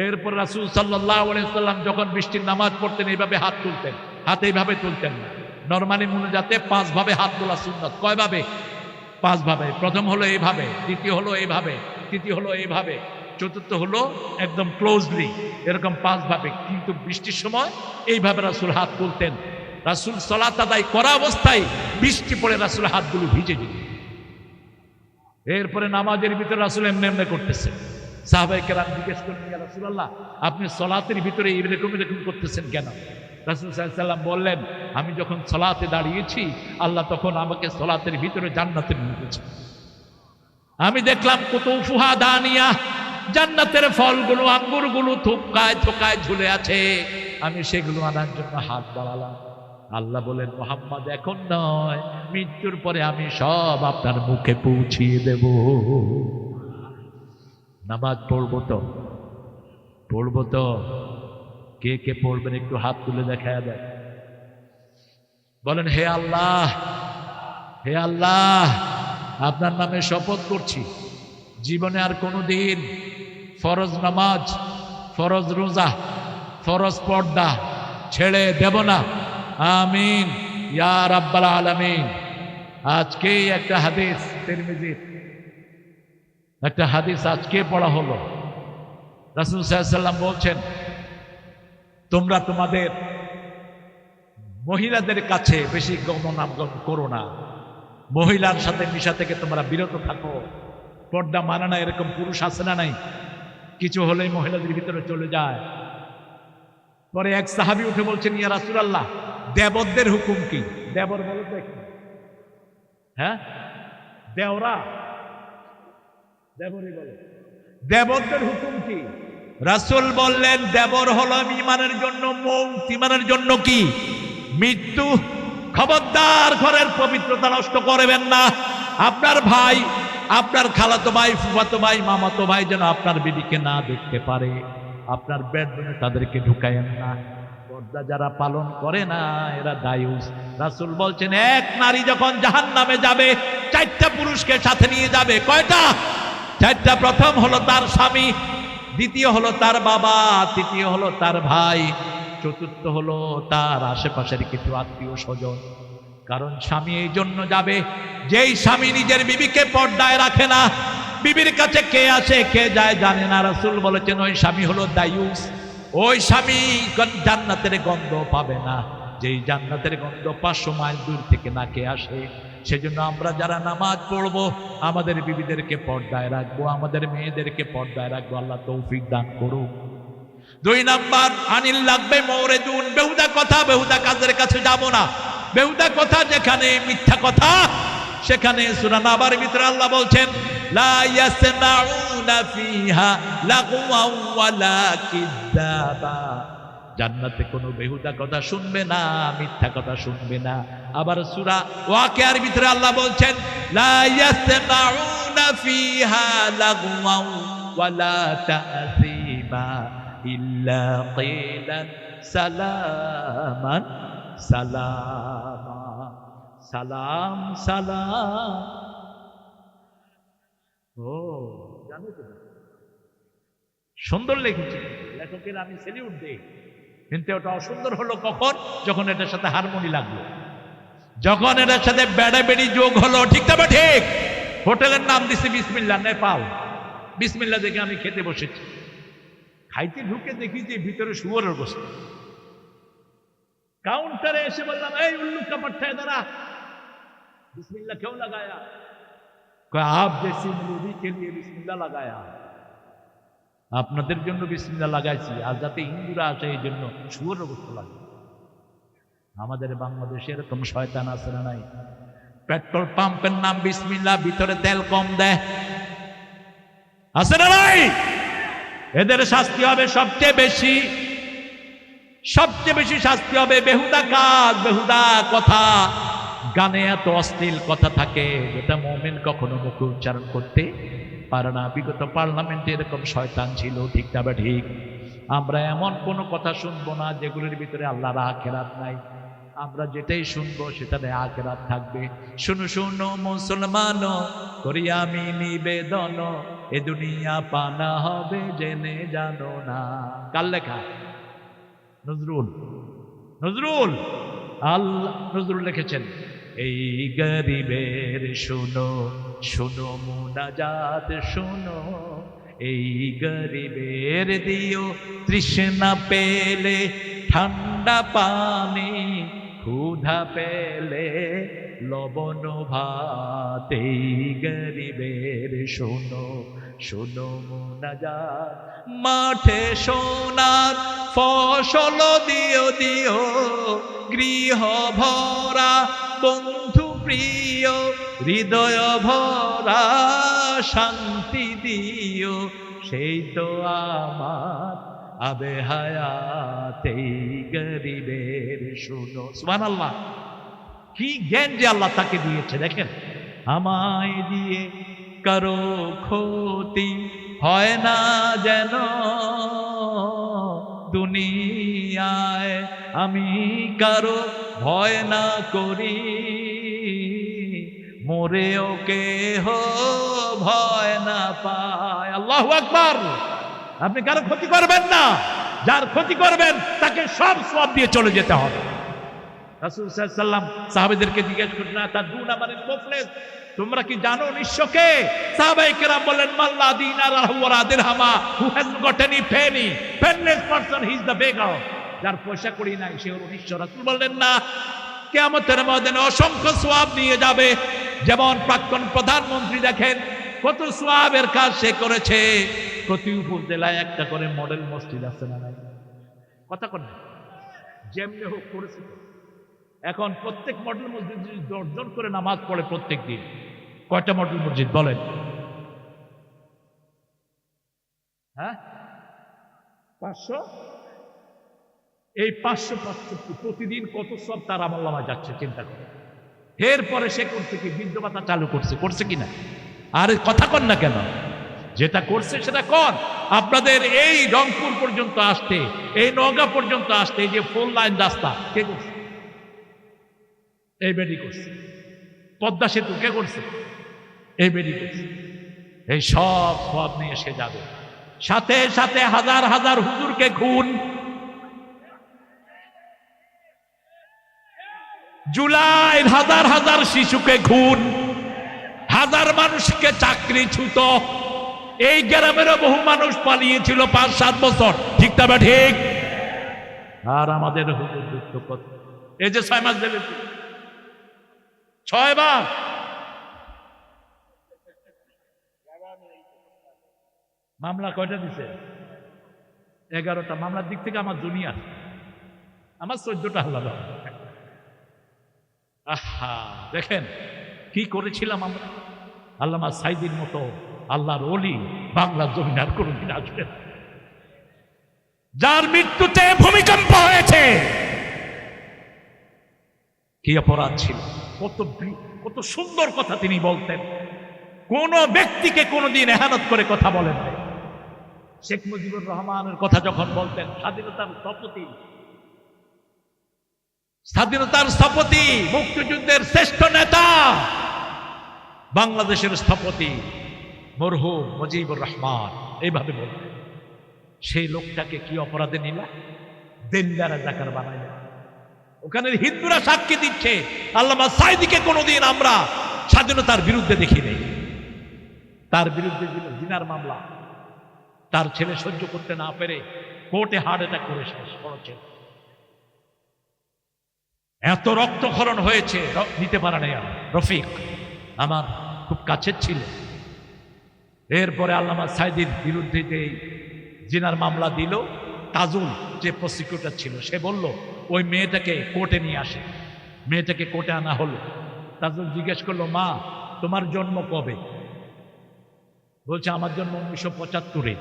Speaker 1: এরপর রাসূল সাল্লাল্লাহু আলাইহি ওয়াসাল্লাম যখন বৃষ্টির নামাজ পড়তেন, এইভাবে হাত তুলতেন, হাত এইভাবে তুলতেন না। নরমালি মুনাজাতে 5 ভাবে হাত তোলা সুন্নাত। কয় ভাবে? 5 ভাবে। প্রথম হলো এইভাবে, দ্বিতীয় হলো এইভাবে, তৃতীয় হলো এইভাবে, চতুর্থ হলো একদম ক্লোজলি, এরকম 5 ভাবে। কিন্তু বৃষ্টির সময় এইভাবে রাসূল হাত তুলতেন। রাসূল সালাত আদায় করা অবস্থায় বৃষ্টি পড়ে রাসূল হাতগুলো ভিজে যেত। এরপরে নামাজের ভিতরে রাসূল এমনি এমনি করতেছেন। সাহাবায়ে কেরাম জিজ্ঞেস করলেন, ইয়া রাসূলুল্লাহ, আপনি সালাতের ভিতরে এরকম এরকম করতেছেন কেন? রাসূল সাল্লাল্লাহু আলাইহি ওয়াসাল্লাম বললেন, আমি যখন সালাতে দাঁড়িয়েছি, আল্লাহ তখন আমাকে সালাতের ভিতরে জান্নাতে নিয়ে গেছে। আমি দেখলাম কুতুফুহা দানিয়া, জান্নাতের ফলগুলো, আঙ্গুরগুলো থোকায় থোকায় ঝুলে আছে। আমি সেগুলো আনার জন্য হাত বাড়ালাম। আল্লাহ বলেন, মুহাম্মদ, এখন নয়, মৃত্যুর পরে আমি সব আপনার মুখে পৌঁছিয়ে দেব। নামাজ পড়বো তো, পড়বো তো। কে কে পড়বেন একটু হাত তুলে দেখা দেয়। বলেন, হে আল্লাহ, হে আল্লাহ, আপনার নামে শপথ করছি, জীবনে আর কোনোদিন ফরজ নামাজ, ফরজ রোজা, ফরজ পর্দা ছেড়ে দেব না। আমিন ইয়া রাব্বাল আলামিন। আজকে একটা হাদিস, তিরমিজির একটা হাদিস আজকে পড়া হলো। রাসূল সাল্লাল্লাহু আলাইহি ওয়াসাল্লাম বলছেন, তোমরা তোমাদের মহিলাদের কাছে বেশি গমনাম করো না, মহিলার সাথে মিশা থেকে তোমরা বিরত থাকো। পর্দা মানে না এরকম পুরুষ আছে না নাই? কিছু হলেই মহিলাদের ভিতরে চলে যায়। পরে এক সাহাবী উঠে বলছেন, ইয়া রাসূলুল্লাহ, দেবরদের হুকুম কি? দেবর বলতে কি? হ্যাঁ, দেওরা, দেবরই বলে। দেবরদের হুকুম কি? রাসূল বললেন, দেবর হলো ঈমানের জন্য মউত, ঈমানের জন্য কি? মৃত্যু। খবরদার ঘরের পবিত্রতা নষ্ট করবেন না। আপনার ভাই, আপনার খালাতো ভাই, ফুফাতো ভাই, মামাতো ভাই যেন আপনার বিবিকে না দেখতে পারে। আপনার বেডরুমে তাদেরকে ঢুকায়েন না। পর্দা যারা পালন করে না এরা দায়ুস। রাসূল বলছেন, এক নারী যখন জাহান্নামে যাবে, 4টা পুরুষকে সাথে নিয়ে যাবে। কয়টা? 4টা। প্রথম হলো তার স্বামী, দ্বিতীয় হলো তার বাবা, তৃতীয় হলো তার ভাই, চতুর্থ হলো তার আশেপাশের কিছু আত্মীয় স্বজন। কারণ স্বামী এই জন্য যাবে, যেই স্বামী নিজের বিবিকে পর্দায় রাখে না, বিবির কাছে কে আসে কে যায় জানে না। রাসূল বলেছেন, ওই স্বামী হলো দায়ুস। ওই স্বামী জান্নাতের গন্ধ পাবে না, যেই জান্নাতের গন্ধ 500 মাইল দূর থেকে নাকে আসে। সেজন্য আমরা যারা নামাজ পড়বো, আমাদের বিবিদেরকে পর্দায় রাখবো, আমাদের মেয়েদেরকে পর্দায় রাখবো। আল্লাহ তৌফিক দান করুক। 2 নাম্বার, আনিল লাগবে মওরেদুন, বেহুদা কথা, বেহুদা কাজের কাছে যাব না। বেহুদা কথা যেখানে মিথ্যা কথা, সেখানে সূরা নাবার ভিতরে আল্লাহ বলছেন, লা ইয়াসমাউনা ফিহা লাগওয়ান ওয়ালা কিযাবা। জান্নাতে কোনো বেহুদা কথা শুনবে না, মিথ্যা কথা শুনবে না। আবার সূরা ওয়াকিয়ার ভিতরে আল্লাহ বলছেন, লা ইয়াসমাউনা ফিহা লাগওয়ান ওয়ালা তা'সিমা ইল্লা কিলান সালামান সালামা। সালাম সালাম। ও জানো তো, সুন্দর লিখেছে লেখকের, আমি সেলিউট দেই। কিন্তু ওটা অসুন্দর হলো কখন? যখন এটার সাথে হারমোনি লাগলো, যখন এটার সাথে বেড়াবেড়ি যোগ হলো। ঠিক তবে ঠিক। হোটেলের নাম দিছে বিসমিল্লাহ, নেপাল। বিসমিল্লাহ দেখে আমি খেতে বসেছি, খাইতে ঢুকে দেখি যে ভিতরে শুয়োরের গোশত। কাউন্টারে এসে বললাম, এই উল্লু का पट्टा इधर आ, बिस्मिल्लाह क्यों लगाया? आप जैसी मौलवी के लिए बिस्मिल्लाह लगाया, আপনাদের জন্য বিসমিল্লাহ লাগাইছি, আর যাতে হিন্দুরা আসে এই জন্য শুয়োরের গোশত লাগে। আমাদের বাংলাদেশে এরকম শয়তান আছে না নাই? পেট্রোল পাম্পের নাম বিসমিল্লাহ, ভিতরে তেল কম দেয়, আছে না নাই? এদের শাস্তি হবে সবচেয়ে বেশি, সবচেয়ে বেশি শাস্তি হবে। বেহুদা কাজ, বেহুদা কথা, গানে এত অশ্লীল কথা থাকে যেটা মুমিন কখনো মুখে উচ্চারণ করতে পারে না। বিগত পার্লামেন্টে এরকম শয়তান ছিল, ঠিক না ঠিক? আমরা এমন কোনো কথা শুনবো না যেগুলোর ভিতরে আল্লাহর আখিরাত নাই। আমরা যেটাই শুনবো সেটাতে আখিরাত থাকবে। শুনো শুনো মুসলমান, করি আমি নিবেদন, এ দুনিয়া পানা হবে জেনে জানো না। কার লেখা? নজরুল। নজরুল আল্লাহ নজরুল লিখেছেন, এই গরিবের শুনো শুনো মুনাজাত শুনো, এই গরিবের দিও তৃষ্ণা পেলে ঠান্ডা পানি, ক্ষুধা পেলে লবণ ভাত, এই গরিবের শুনো শুনো মুনাজাত। মাঠে সোনার ফসল দিও দিও, গৃহ ভরা বন্ধু প্রিয়, হৃদয় ভরা শান্তি দিও, সেই তো আমার আবে হায়াত, এই গরিবের শুনো। সুবহানাল্লাহ, কি জ্ঞান যে আল্লাহ তাকে দিয়েছে দেখেন। আমায় দিয়ে কারো ক্ষতি হয় না যেন, দুনিয়ায় আমি কারো ভয় না করি, মরেও কেহ ভয় না পায়। আল্লাহু আকবার। আপনি কারো ক্ষতি করবেন না, যার ক্ষতি করবেন তাকে সব সওয়াব দিয়ে চলে যেতে হবে। রাসূল সাল্লাল্লাহু আলাইহি ওয়াসাল্লাম সাহাবীদেরকে জিজ্ঞেস করলেন, তাদুনা মানিল মুফলিস, তোমরা কি জানো নিঃস্বকে? সাহাবায়ে কেরাম বললেন, মাল্লা দিনার ওয়া দিরহামা, who has got any penny, penniless person he is the beggar, যার পয়সা করি নাই সে হলো নিঃস্ব। রাসূল বললেন, না, কিয়ামতের ময়দানে অসংখ্য সওয়াব নিয়ে যাবে। যেমন প্রাক্তন প্রধানমন্ত্রী দেখেন কত সওয়াবের কাজ সে করেছে। প্রতি উপজেলায় একটা করে মডেল মসজিদ আছে না নাই? কথা কন, যেমনি হোক করেছে। এখন প্রত্যেক মডেল মসজিদ যদি 10 জন করে নামাজ পড়ে প্রত্যেক দিন, কয়টা মডেল মসজিদ বলেন? হ্যাঁ, 500। এই 500 প্রতিদিন কত সব তার আমলনামায় যাচ্ছে চিন্তা করে। এরপরে সে করছে কি? বৃদ্ধ ভাতা চালু করছে, করছে কিনা? আর কথা কন না কেন? যেটা করছে সেটা কন। আপনাদের এই রংপুর পর্যন্ত আসতে, এই নওগাঁ পর্যন্ত আসতে, এই যে 4 লাইন রাস্তা কে করছে? এই বেডি করছে। পদ্মা সেতু কে করছে? এই বেডি করছে। এই সব সব নিয়ে সে যাবে। সাথে সাথে হাজার হাজার হুজুরকে খুন, জুলাই হাজার হাজার শিশুকে খুন, হাজার মানুষকে চাকরিচ্যুত। এই গ্রামেরও বহু মানুষ পালিয়েছিল 5-7 বছর, ঠিক না ঠিক? আর আমাদের হুজুর যুদ্ধ কত? এই যে 6 মাস দেবে, 6 বার মামলা কয়টা দিছে? 11টা। মামলার দিক থেকে আমার জুনিয়র, আমার 14টা আল্লাহ। আহা, দেখেন কি করেছিলাম আমরা। আল্লামা সাইদির মতো আল্লাহর ওলি বাংলার জমিন আর কোনদিন আসবে না, যার মৃত্যুতে ভূমিকম্প হয়েছে। কি অপরাধ ছিল! কত সুন্দর কথা তিনি বলতেন। কোন ব্যক্তিকে কোনদিন এহানত করে কথা বলেন নাই। শেখ মুজিবুর রহমানের কথা যখন বলতেন, স্বাধীনতার স্থপতি, স্বাধীনতার স্থপতি, মুক্তিযুদ্ধের শ্রেষ্ঠ নেতা, বাংলাদেশের স্থপতি মরহুম মুজিবুর রহমান, এইভাবে বলতেন। সেই লোকটাকে কি অপরাধে নিলা? দেনদারা জাকার বানাইলেন। ওখানে হিন্দুরা সাক্ষী দিচ্ছে, আল্লামা সাইদিকে কোনোদিন আমরা স্বাধীনতার বিরুদ্ধে দেখি নেই। তার বিরুদ্ধে ছিল জিনার মামলা, তার ছেলে সহ্য করতে না পেরে কোর্টে হার্ট অ্যাটাক করে শেষ করেছে। এত রক্তক্ষরণ হয়েছে, নিতে পারে নাই। রফিক আমার খুব কাছের ছিল। এরপরে আল্লামা সাইদির বিরুদ্ধে যে জিনার মামলা দিল, তাজুল যে প্রসিকিউটর ছিল, সে বলল ওই মেয়েটাকে কোর্টে নিয়ে আসে। মেয়েটাকে কোর্টে আনা হলো। তাজুল জিজ্ঞেস করলো, মা তোমার জন্ম কবে? বলছে আমার জন্ম 1975-এ।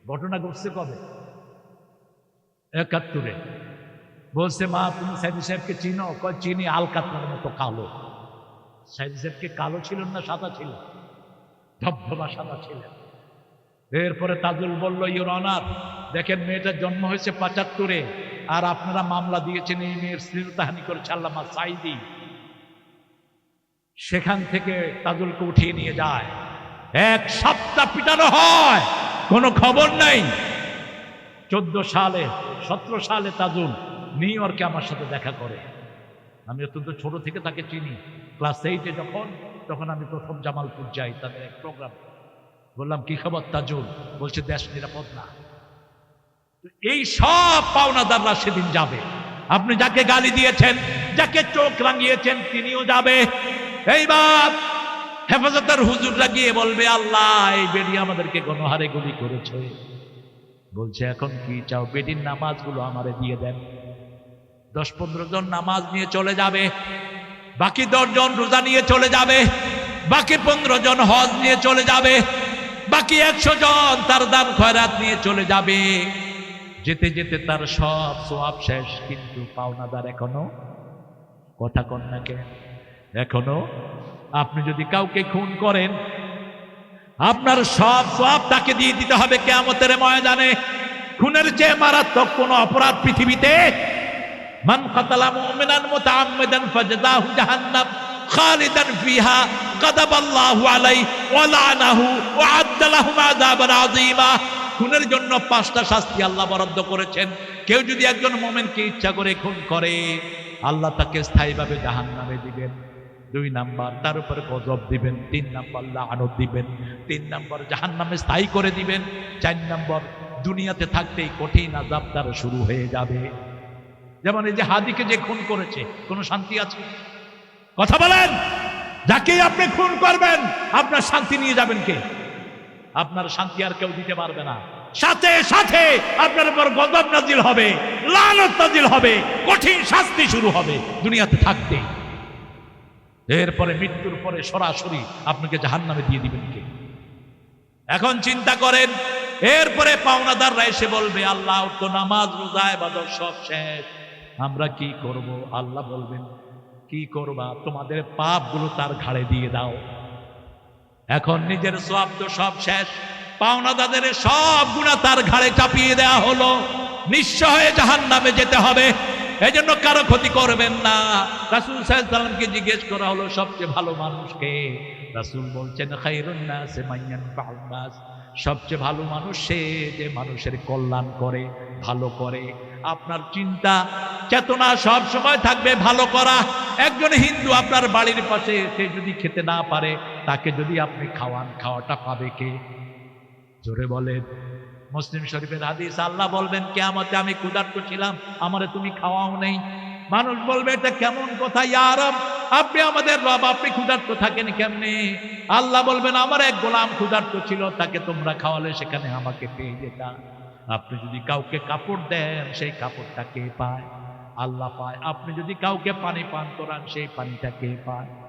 Speaker 1: ঘটনা ঘটছে কবে? 71-এ। বলছে, মা তুমি সাইদি সাহেবকে চিনো? কয় চিনি, আলকাতরার মতো কালো। সাইদি সাহেবকে কালো ছিলেন না সাদা ছিল? ধবধবা সাদা ছিলেন। এরপরে তাজুল বলল, ইওর অনার, দেখেন মেয়েটার জন্ম হয়েছে 75-এ, আর আপনারা মামলা দিয়েছেন এই মেয়ের শ্লীলতাহানি করেছে আল্লামা সাইদি। সেখান থেকে তাজুলকে উঠিয়ে নিয়ে যায়। 1 সপ্তাহ পিটানো হয়, কোনো খবর নাই। 17 সালে তাজুল নিউ ইয়র্কে আমার সাথে দেখা করে। আমি অত্যন্ত ছোট থেকে তাকে চিনি। ক্লাস 8-এ তখন আমি প্রথম জামালপুর যাই তাদের এক প্রোগ্রাম। বললাম, কি খবর তাজুল? বলছে, দেশ নিরাপদ না। এই সব পাওনাদাররা সেদিন যাবে। আপনি যাকে গালি দিয়েছেন, যাকে চোখ রাঙিয়েছেন, তিনিও যাবে। এইবার হেফাজতের হুজুররা গিয়ে বলবে, আল্লাহ এই বেডি আমাদেরকে গণহারে গুলি করেছে। বলছে, এখন কি চাও? বেডির নামাজগুলো আমারে দিয়ে দেন। 10-15 জন নামাজ নিয়ে চলে যাবে, বাকি 10 জন রোজা নিয়ে চলে যাবে, বাকি 15 জন হজ নিয়ে চলে যাবে, বাকি 100 জন তার দান খয়রাত নিয়ে চলে যাবে। যেতে যেতে তার সব সওয়াব শেষ, কিন্তু পাওনাদার এখনো। কথা কন না কেন? এখনো আপনি যদি কাউকে খুন করেন, আপনার সব সওয়াব তাকে দিয়ে দিতে হবে কিয়ামতের ময়দানে। খুনের চেয়ে মারাত্মক কোন অপরাধ পৃথিবীতে? মান কাতালা মুমিনান মুতাআম্মিদান ফাজাযাহু জাহান্নাম খালিদান ফিহা গাদাবাল্লাহু আলাইহি ওয়া লা'নাহু ওয়া আ'আদ্দা লাহু আযাবান আযীমা। খুনের জন্য 5টা শাস্তি আল্লাহ বরাদ্দ করেছেন। কেউ যদি একজন মুমিনকে ইচ্ছা করে খুন করে, আল্লাহ তাকে স্থায়ীভাবে জাহান্নামে দিবেন। 2 নাম্বার, তার উপরে গজব দিবেন। 3 নাম্বার, লাআনত দিবেন। 3 নাম্বার, জাহান্নামে স্থায়ী করে দিবেন। 4 নাম্বার, দুনিয়াতে থাকতেই কঠিন আযাব তার শুরু হয়ে যাবে। যেমন এই যে হাদিকে যে খুন করেছে, কোনো শান্তি আছে? কথা বলেন। যাকেই আপনি খুন করবেন, আপনার শান্তি নিয়ে যাবেন কে? আপনার শান্তি আর কেউ দিতে পারবে না। সাথে সাথে আপনার উপর গজব নাজিল হবে, লানত নাজিল হবে, কঠিন শাস্তি শুরু হবে দুনিয়াতে থাকতেই। এরপরে মৃত্যুর পরে সরাসরি আপনাকে জাহান্নামে দিয়ে দিবেন কে? এখন চিন্তা করেন। এরপরে পাওনাদাররা এসে বলবে, আল্লাহ তো নামাজ রোজা ইবাদত সব শেষ, আমরা কি করব? আল্লাহ বলবেন, কি করবা? তোমাদের পাপগুলো তার ঘাড়ে দিয়ে দাও। এখন নিজের সওয়াব তো সব শেষ, পাওনাদারদের সব গুনাহ তার ঘাড়ে চাপিয়ে দেওয়া হলো। নিঃস্ব হয়ে জাহান্নামে যেতে হবে। এজন্য কারো ক্ষতি করবেন না। রাসূল সাল্লাল্লাহু আলাইহি ওয়াসাল্লামকে জিজ্ঞেস করা হলো, সবচেয়ে ভালো মানুষ কে? রাসূল বলছেন, খায়রুন নাস মান ইয়ানফাউন নাস। সবচেয়ে ভালো মানুষ সে যে মানুষের কল্যাণ করে, ভালো করে। আপনার চিন্তা চেতনা সব সময় থাকবে ভালো করা। একজন হিন্দু আপনার বাড়ির পাশে, সে যদি খেতে না পারে, তাকে যদি আপনি খাওয়ান, খাওয়াটা পাবে কে? জোরে বলেন। মুসলিম শরীফের হাদিস, আল্লাহ বলবেন কিয়ামতে, আমি ক্ষুধার্ত ছিলাম, আমারে তুমি খাওয়াও নেই। মানুষ বলবে, এটা কেমন কথা? ইয়া রব, আপনি আমাদের রব, আপনি ক্ষুধার্ত থাকেন কেমনে? আল্লাহ বলবেন, আমার এক গোলাম ক্ষুধার্ত ছিল, তাকে তোমরা খাওয়ালে সেখানে আমাকে পেয়ে যেতাম। আপনি যদি কাউকে কাপড় দেন, সেই কাপড়টা কে পায়? আল্লাহ পায়। আপনি যদি কাউকে পানি পান করান, সেই পানিটা কে পায়?